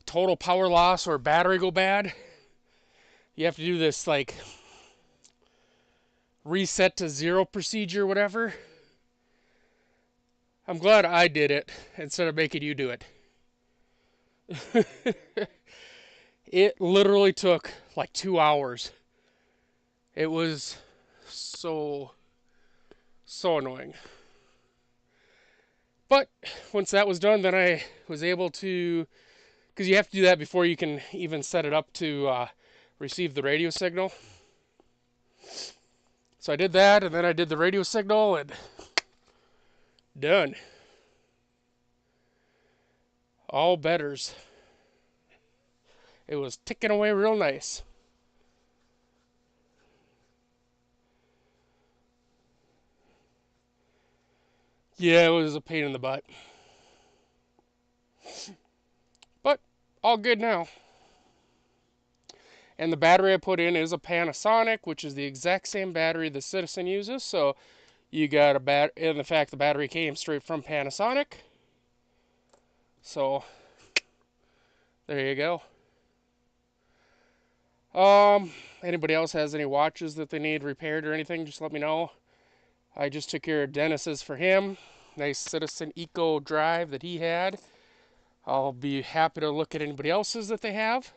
[SPEAKER 1] total power loss or battery go bad, you have to do this like reset to zero procedure, whatever. I'm glad I did it instead of making you do it. It literally took like 2 hours. It was so annoying. But once that was done, then I was able to, because you have to do that before you can even set it up to receive the radio signal. So I did that, and then I did the radio signal, and done. All betters. It was ticking away real nice. Yeah, it was a pain in the butt. But all good now. And the battery I put in is a Panasonic, which is the exact same battery the Citizen uses. So you got and the fact the battery came straight from Panasonic. So there you go. Anybody else has any watches that they need repaired or anything, just let me know. I just took care of Dennis's for him. Nice Citizen Eco Drive that he had. I'll be happy to look at anybody else's that they have.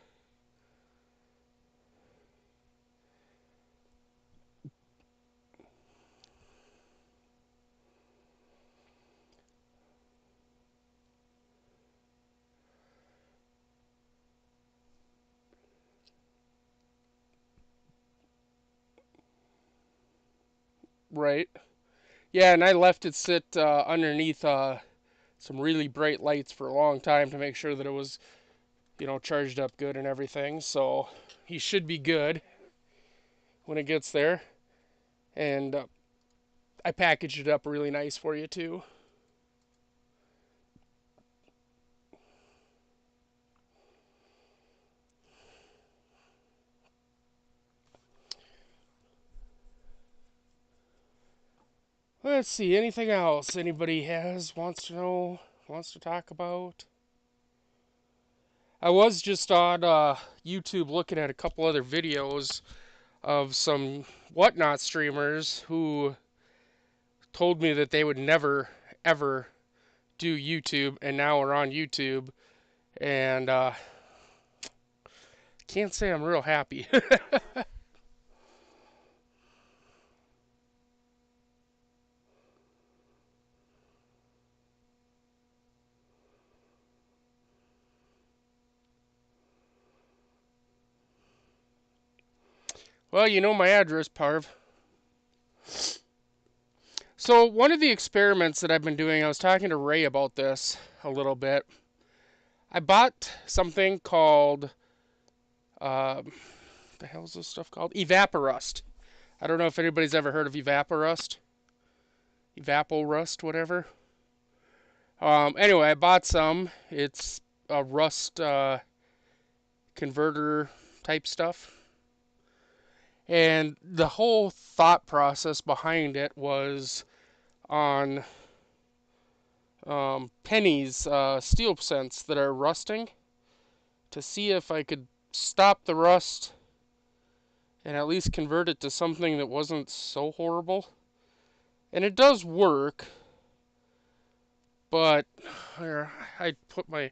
[SPEAKER 1] Right. Yeah, and I left it sit underneath some really bright lights for a long time to make sure that it was, charged up good and everything. So he should be good when it gets there. And I packaged it up really nice for you too. Let's see, anything else anybody wants to know, wants to talk about? I was just on YouTube looking at a couple other videos of some whatnot streamers who told me that they would never, ever do YouTube, and now are on YouTube, and can't say I'm real happy. Well, you know my address, Parv. So one of the experiments that I've been doing, I was talking to Ray about this a little bit. I bought something called, what the hell is this stuff called? Evaporust. I don't know if anybody's ever heard of Evaporust. Evaporust, whatever. Anyway, I bought some. It's a rust converter type stuff. And the whole thought process behind it was on pennies, steel cents that are rusting, to see if I could stop the rust and at least convert it to something that wasn't so horrible. And it does work, but here, I took my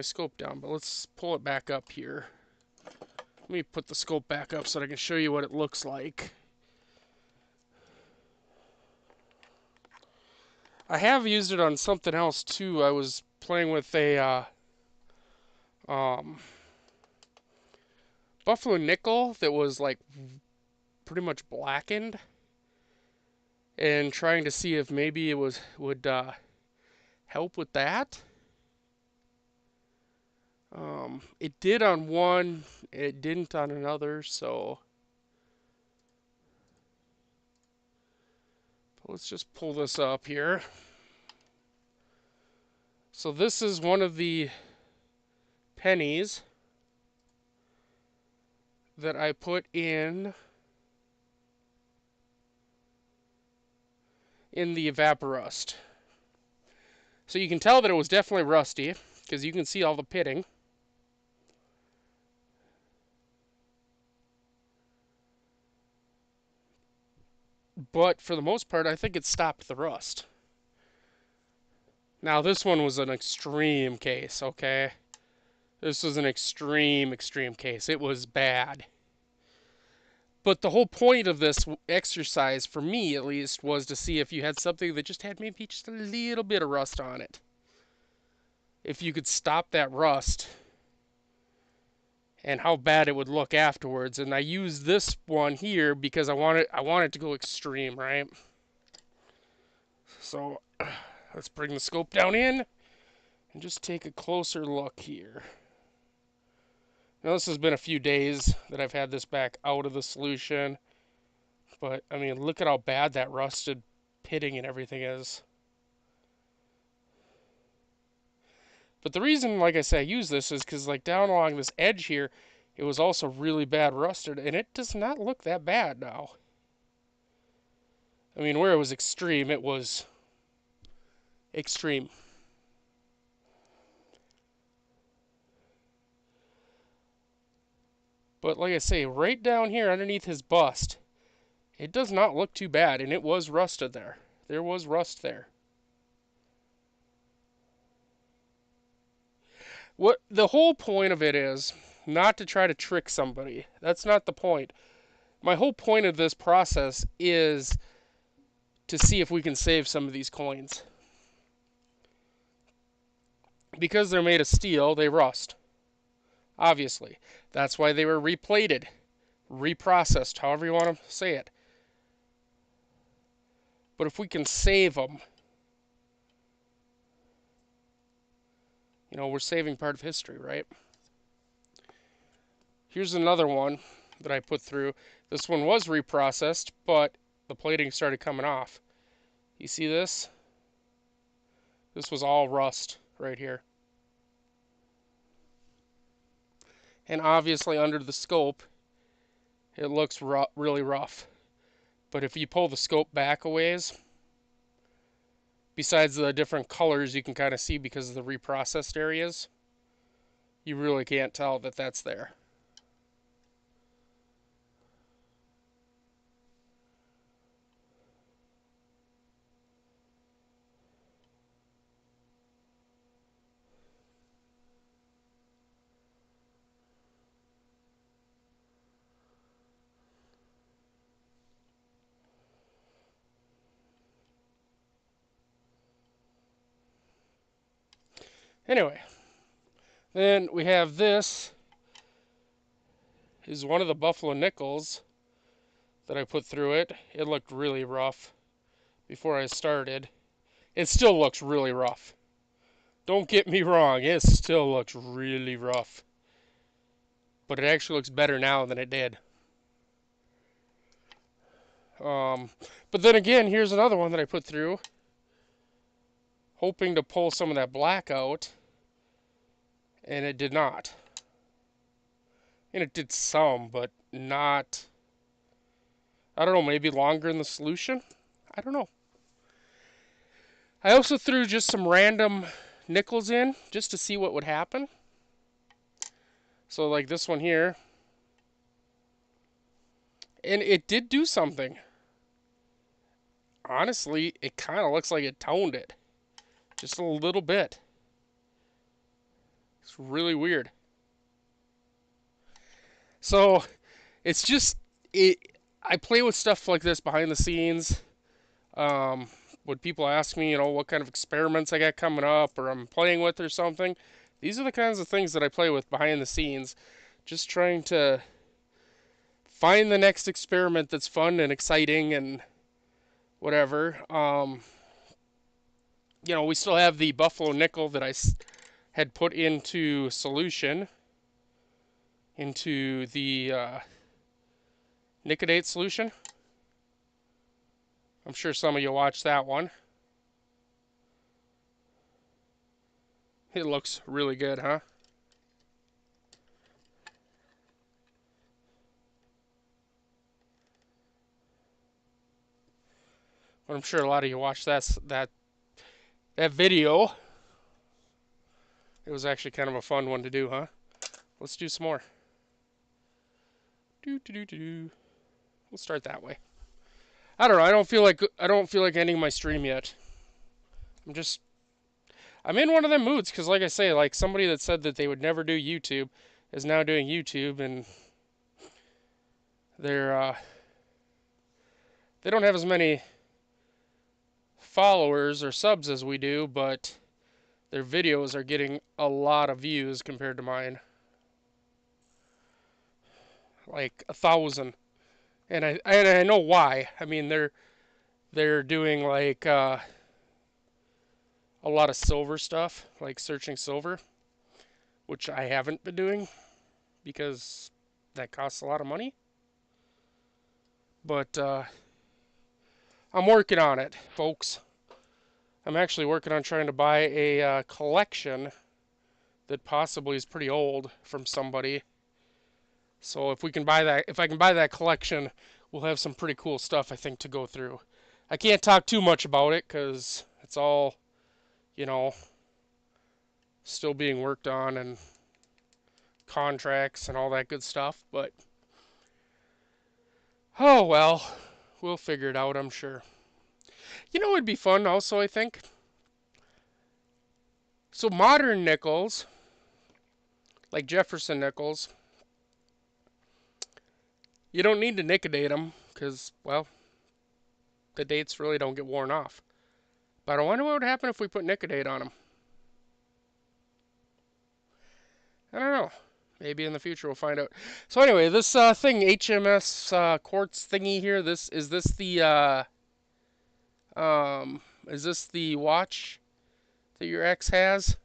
[SPEAKER 1] scope down, but let's pull it back up here. Let me put the scope back up so that I can show you what it looks like. I have used it on something else too. I was playing with a um, Buffalo nickel that was like pretty much blackened, and trying to see if maybe would help with that. It did on one, it didn't on another, so let's just pull this up here. So this is one of the pennies that I put in in the Evaporust. So you can tell that it was definitely rusty, because you can see all the pitting. But for the most part, I think it stopped the rust. Now, this one was an extreme case, okay? This was an extreme case. It was bad. But the whole point of this exercise, for me at least, was to see if you had something that just had maybe just a little bit of rust on it. If you could stop that rust and how bad it would look afterwards. And I used this one here because I want it to go extreme, right? So let's bring the scope down in and just take a closer look here. Now this has been a few days that I've had this back out of the solution, but I mean, look at how bad that rusted pitting and everything is. But the reason, like I say, I use this is because like down along this edge here, it was also really bad rusted, and it does not look that bad now. I mean, where it was extreme, it was extreme. But like I say, right down here underneath his bust, it does not look too bad, and it was rusted there. There was rust there. What the whole point of it is not to try to trick somebody. That's not the point. My whole point of this process is to see if we can save some of these coins. Because they're made of steel, they rust. Obviously. That's why they were replated, reprocessed, however you want to say it. But if we can save them, you know, we're saving part of history, right? Here's another one that I put through. This one was reprocessed, but the plating started coming off. You see this? This was all rust right here. And obviously under the scope, it looks really rough. But if you pull the scope back a ways, besides the different colors you can kind of see because of the reprocessed areas, you really can't tell that that's there. Anyway, then we have this is one of the Buffalo nickels that I put through it. It looked really rough before I started. It still looks really rough. Don't get me wrong, it still looks really rough. But it actually looks better now than it did. But then again, here's another one that I put through, hoping to pull some of that black out, and it did not. And it did some, but not, I don't know, maybe longer in the solution? I don't know. I also threw just some random nickels in, just to see what would happen. So like this one here. And it did do something. Honestly, it kind of looks like it toned it. Just a little bit. It's really weird. So, it's just, I play with stuff like this behind the scenes. When people ask me, you know, what kind of experiments I got coming up or I'm playing with or something, these are the kinds of things that I play with behind the scenes. Just trying to find the next experiment that's fun and exciting and whatever. You know, we still have the Buffalo nickel that I had put into solution, into the Nicodate solution. I'm sure some of you watched that one. It looks really good, huh? I'm sure a lot of you watched that video. It was actually kind of a fun one to do, huh? Let's do some more. Do do do do. We'll start that way. I don't know. I don't feel like ending my stream yet. I'm in one of them moods because, like I say, like somebody that said that they would never do YouTube is now doing YouTube, and they're they don't have as many followers or subs as we do, but their videos are getting a lot of views compared to mine, like 1,000. And I know why. I mean, they're doing like a lot of silver stuff, like searching silver, which I haven't been doing because that costs a lot of money. But I'm working on it, folks. I'm actually working on trying to buy a collection that possibly is pretty old from somebody. So if I can buy that collection, we'll have some pretty cool stuff I think to go through. I can't talk too much about it because it's all, you know, still being worked on and contracts and all that good stuff. But oh well, we'll figure it out, I'm sure. You know, it'd be fun also, I think. So modern nickels, like Jefferson nickels, you don't need to nicodate them because, well, the dates really don't get worn off. But I wonder what would happen if we put nicodate on them. I don't know. Maybe in the future we'll find out. So anyway, this thing, HMS quartz thingy here. Is this the watch that your ex has?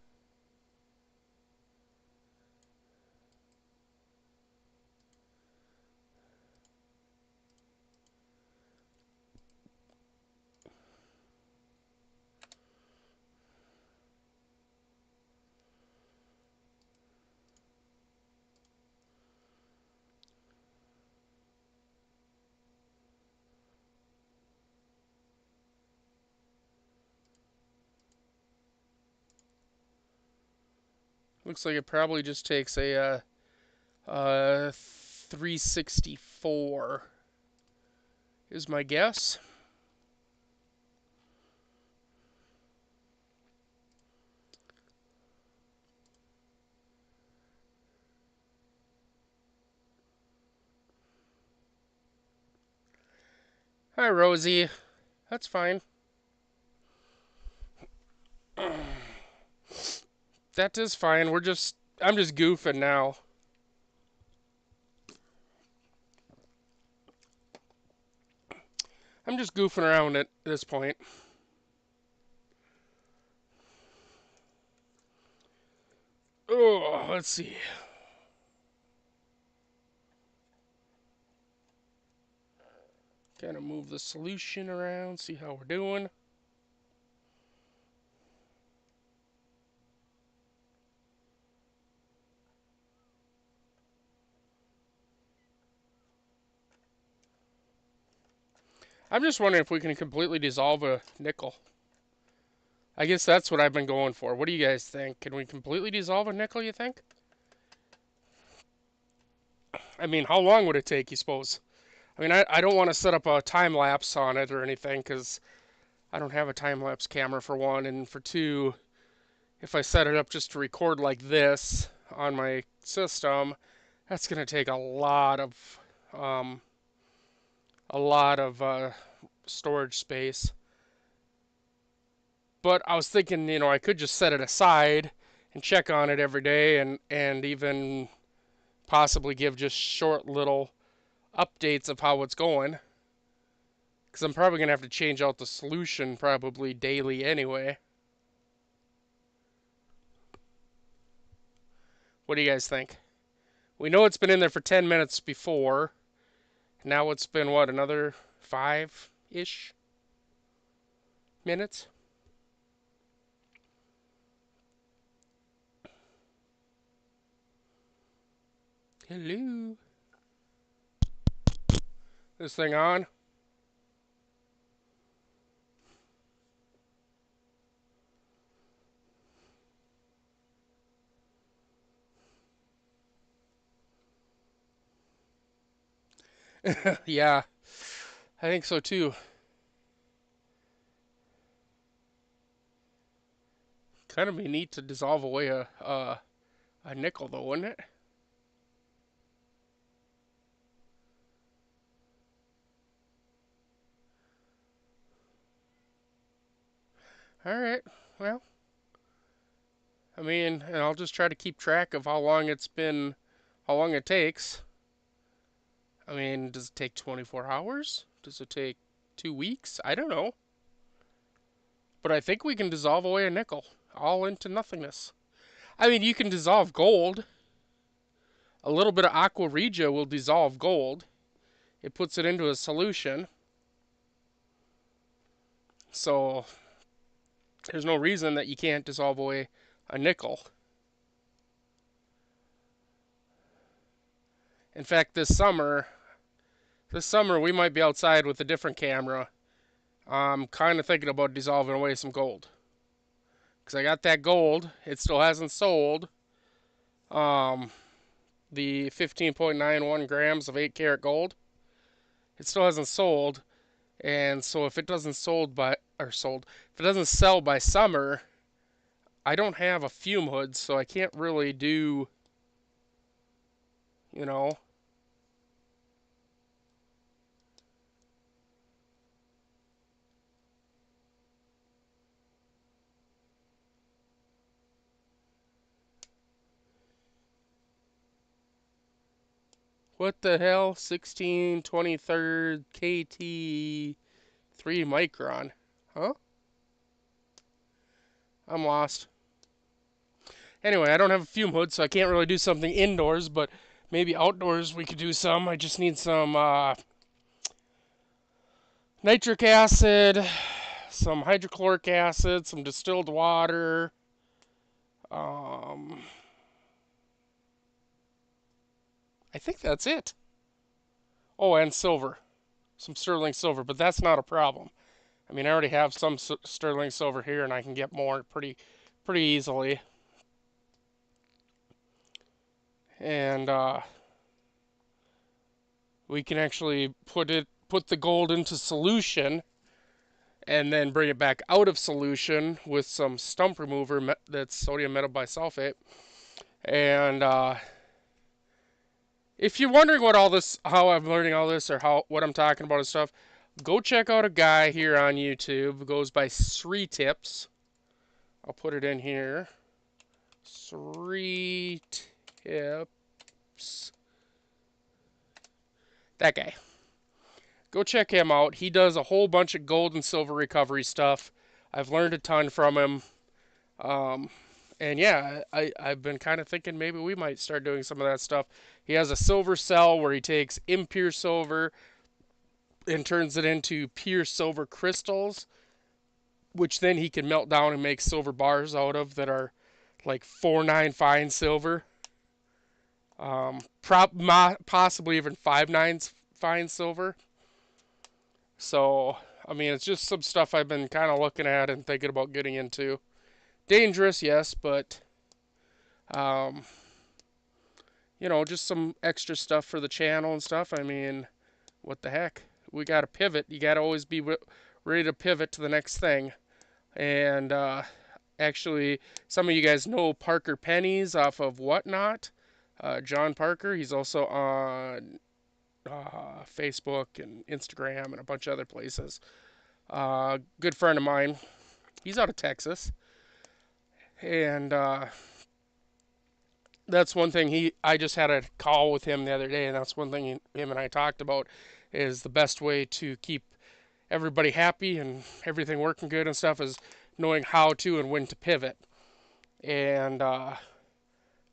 [SPEAKER 1] Looks like it probably just takes a 364 is my guess. Hi, Rosie. That's fine. That is fine. I'm just goofing now. I'm just goofing around at this point. Oh, let's see. Kind of move the solution around, see how we're doing. I'm just wondering if we can completely dissolve a nickel. I guess that's what I've been going for. What do you guys think? Can we completely dissolve a nickel, you think? I mean, how long would it take, you suppose? I mean, I don't want to set up a time lapse on it or anything because I don't have a time lapse camera for one, and for two, if I set it up just to record like this on my system, that's going to take um, a lot of storage space. But I was thinking, I could just set it aside and check on it every day, and even possibly give just short little updates of how it's going. Because I'm probably going to have to change out the solution probably daily anyway. What do you guys think? We know it's been in there for 10 minutes before. Now it's been, what, another 5-ish minutes? Hello? This thing on? Yeah, I think so too. Kind of be neat to dissolve away a nickel though, wouldn't it? All right. Well, I mean, and I'll just try to keep track of how long it's been, how long it takes. I mean, does it take 24 hours? Does it take 2 weeks? I don't know. But I think we can dissolve away a nickel all into nothingness. I mean, you can dissolve gold. A little bit of aqua regia will dissolve gold. It puts it into a solution. So there's no reason that you can't dissolve away a nickel. In fact, this summer we might be outside with a different camera. I'm kind of thinking about dissolving away some gold because I got that gold. It still hasn't sold. Um, the 15.91 grams of 8 karat gold. It still hasn't sold, and so if it doesn't if it doesn't sell by summer, I don't have a fume hood, so I can't really do, you know, what the hell, 16/23 KT 3 micron, huh? I'm lost. Anyway, I don't have a fume hood, so I can't really do something indoors, but maybe outdoors we could do some. I just need some nitric acid, some hydrochloric acid, some distilled water. Um, I think that's it. Oh, and silver, some sterling silver, but that's not a problem. I mean, I already have some sterling silver here, and I can get more pretty easily. And we can actually put the gold into solution and then bring it back out of solution with some stump remover that's sodium metabisulfate. And if you're wondering how I'm learning all this, or what I'm talking about and stuff, go check out a guy here on YouTube who goes by Sri Tips. I'll put it in here. Sri Tips. That guy. Go check him out. He does a whole bunch of gold and silver recovery stuff. I've learned a ton from him. Um, and yeah, I've been kind of thinking maybe we might start doing some of that stuff. He has a silver cell where he takes impure silver and turns it into pure silver crystals, which then he can melt down and make silver bars out of that are like 4/9 fine silver. Possibly even 5/9 fine silver. So, I mean, it's just some stuff I've been kind of looking at and thinking about getting into. Dangerous, yes, but um, just some extra stuff for the channel and stuff. I mean, what the heck? We got to pivot. You got to always be ready to pivot to the next thing. And actually, some of you guys know Parker Pennies off of Whatnot. John Parker. He's also on Facebook and Instagram and a bunch of other places. Good friend of mine. He's out of Texas. And that's one thing I just had a call with him the other day, and that's one thing him and I talked about is the best way to keep everybody happy and everything working good and stuff is knowing how to and when to pivot. And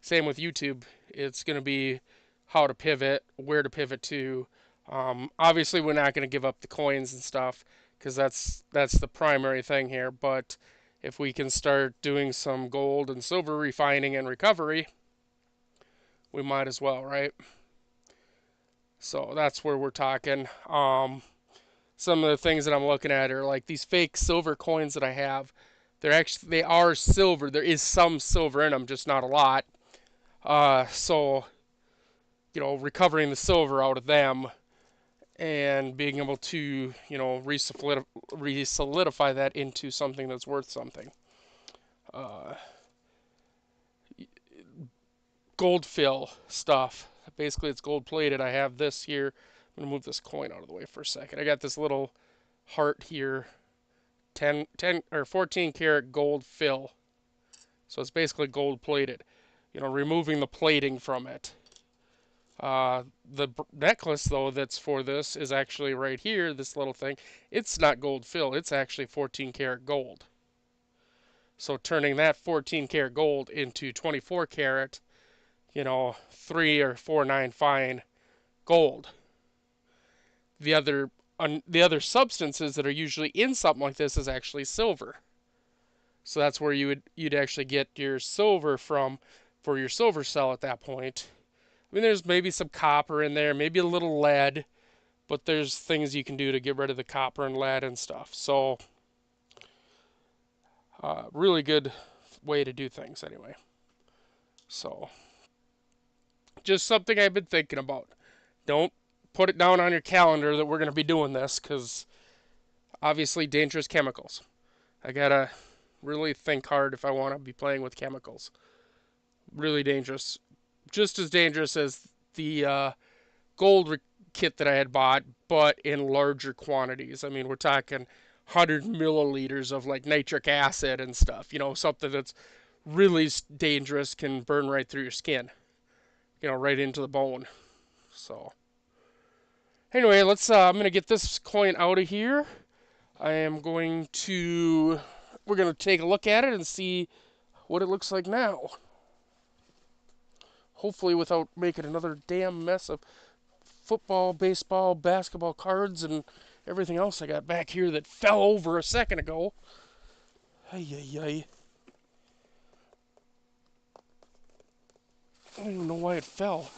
[SPEAKER 1] same with YouTube. It's going to be how to pivot, where to pivot to. Obviously, we're not going to give up the coins and stuff because that's the primary thing here. But if we can start doing some gold and silver refining and recovery, we might as well, right? So that's where we're talking. Some of the things that I'm looking at are like these fake silver coins that I have. They are silver. There is some silver in them, just not a lot. So recovering the silver out of them and being able to, you know, re-solidify that into something that's worth something. Uh, Gold fill stuff. Basically, it's gold plated. I have this here. I'm gonna move this coin out of the way for a second. I got this little heart here, 10 or 14 karat gold fill. So it's basically gold plated. You know, removing the plating from it. The necklace though that's for this is actually right here. This little thing. It's not gold fill. It's actually 14 karat gold. So turning that 14 karat gold into 24 karat, you know, 3 or 4/9 fine gold. The other substances that are usually in something like this is actually silver. So that's where you'd actually get your silver from for your silver cell at that point. I mean, there's maybe some copper in there, maybe a little lead, but there's things you can do to get rid of the copper and lead and stuff. So, really good way to do things anyway. So, just something I've been thinking about. Don't put it down on your calendar that we're going to be doing this because obviously dangerous chemicals. I gotta really think hard if I want to be playing with chemicals. Really dangerous. Just as dangerous as the gold kit that I had bought, but in larger quantities. I mean, we're talking 100 milliliters of like nitric acid and stuff. You know, something that's really dangerous, can burn right through your skin. You know, right into the bone. So, anyway, I'm gonna get this coin out of here. We're gonna take a look at it and see what it looks like now. Hopefully, without making another damn mess of football, baseball, basketball cards, and everything else I got back here that fell over a second ago. Ay, ay, ay. I don't even know why it fell.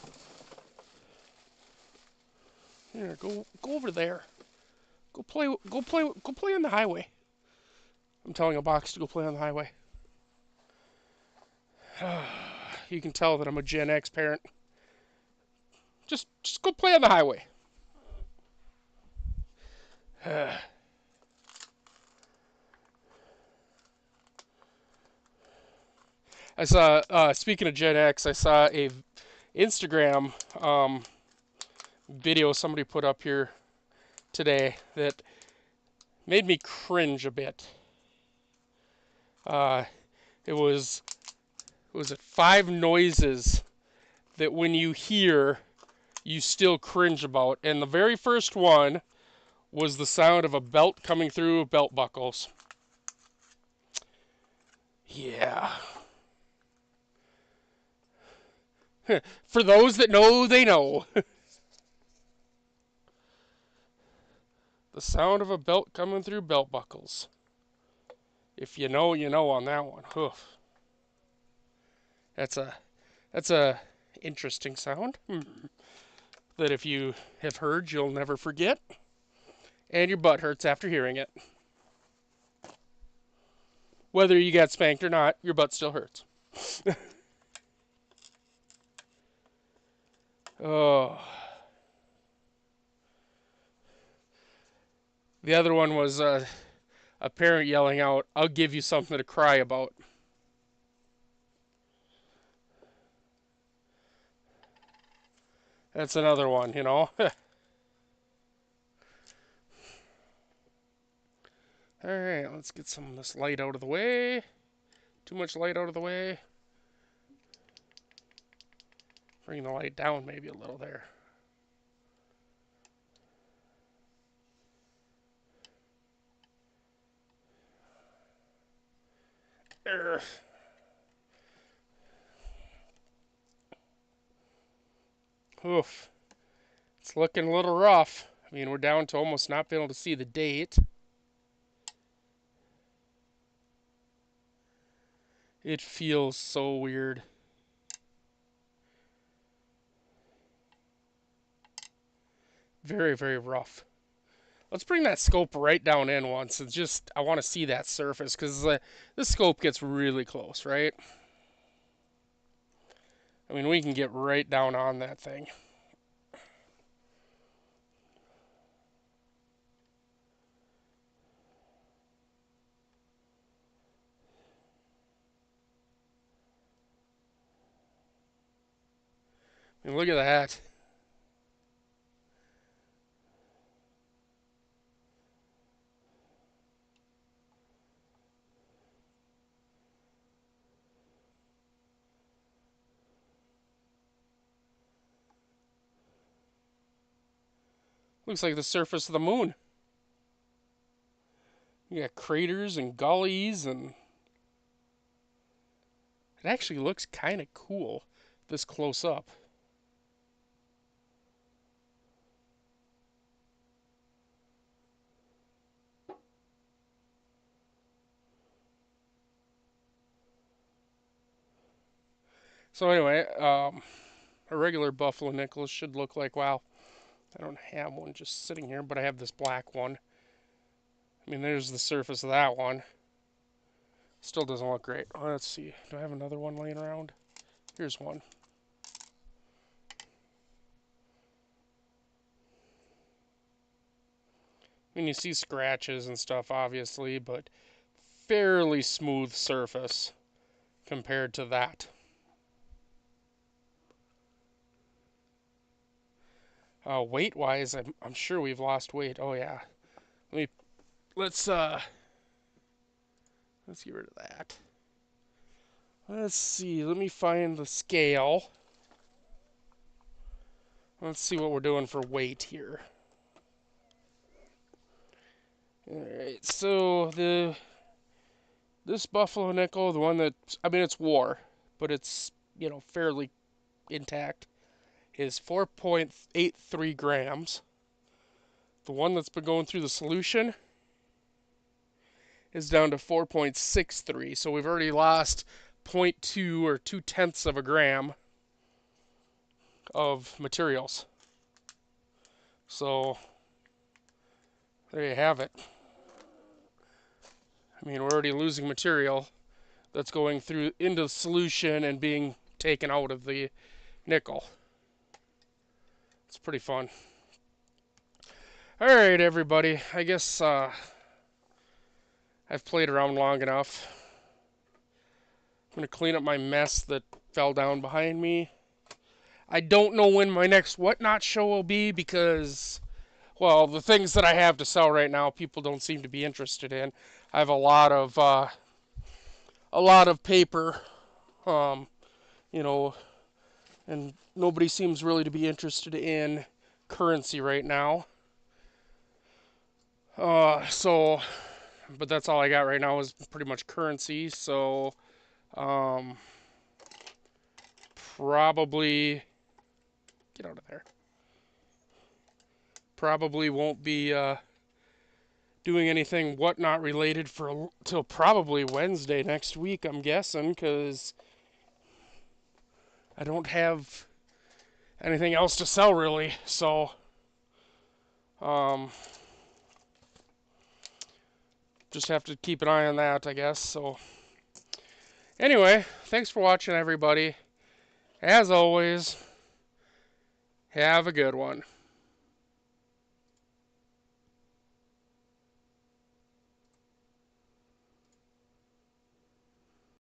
[SPEAKER 1] Here, go over there. Go play on the highway. I'm telling a box to go play on the highway. You can tell that I'm a Gen X parent. Just go play on the highway. I saw, speaking of Gen X, I saw a Instagram video somebody put up here today that made me cringe a bit. It was it 5 noises that when you hear, you still cringe about. And the very first one was the sound of a belt coming through belt buckles. Yeah. For those that know, they know. The sound of a belt coming through belt buckles. If you know, you know on that one. Oof. That's a interesting sound. That if you have heard, you'll never forget. And your butt hurts after hearing it. Whether you got spanked or not, your butt still hurts. Oh. The other one was a parent yelling out, "I'll give you something to cry about." That's another one, you know. Alright, let's get some of this light out of the way. Too much light out of the way. Bring the light down maybe a little there. Urgh. Oof. It's looking a little rough. I mean, we're down to almost not being able to see the date. It feels so weird. Very, very rough. Let's bring that scope right down in once. And I want to see that surface because this scope gets really close, right? I mean, we can get right down on that thing. And look at that. Looks like the surface of the moon. You got craters and gullies, and it actually looks kind of cool this close up. So anyway, a regular buffalo nickel should look like, wow, I don't have one just sitting here, but I have this black one. I mean, there's the surface of that one. Still doesn't look great. Oh, let's see. Do I have another one laying around? Here's one. I mean, you see scratches and stuff, obviously, but fairly smooth surface compared to that. Weight-wise, I'm sure we've lost weight. Oh yeah. Let's get rid of that. Let's see. Let me find the scale. Let's see what we're doing for weight here. All right. So this buffalo nickel, the one that, I mean, it's war, but it's, fairly intact, is 4.83 grams. The one that's been going through the solution is down to 4.63. So we've already lost 0.2 or 0.2 of a gram of materials. So there you have it. I mean, we're already losing material that's going through into the solution and being taken out of the nickel. It's pretty fun. All right, everybody. I guess I've played around long enough. I'm going to clean up my mess that fell down behind me. I don't know when my next Whatnot show will be because, well, the things that I have to sell right now, people don't seem to be interested in. I have a lot of paper, and nobody seems really to be interested in currency right now. But that's all I got right now is pretty much currency. So, probably get out of there. Probably won't be doing anything Whatnot related till probably Wednesday next week, I'm guessing, because I don't have anything else to sell really. So, just have to keep an eye on that, I guess. So, anyway, thanks for watching, everybody. As always, have a good one.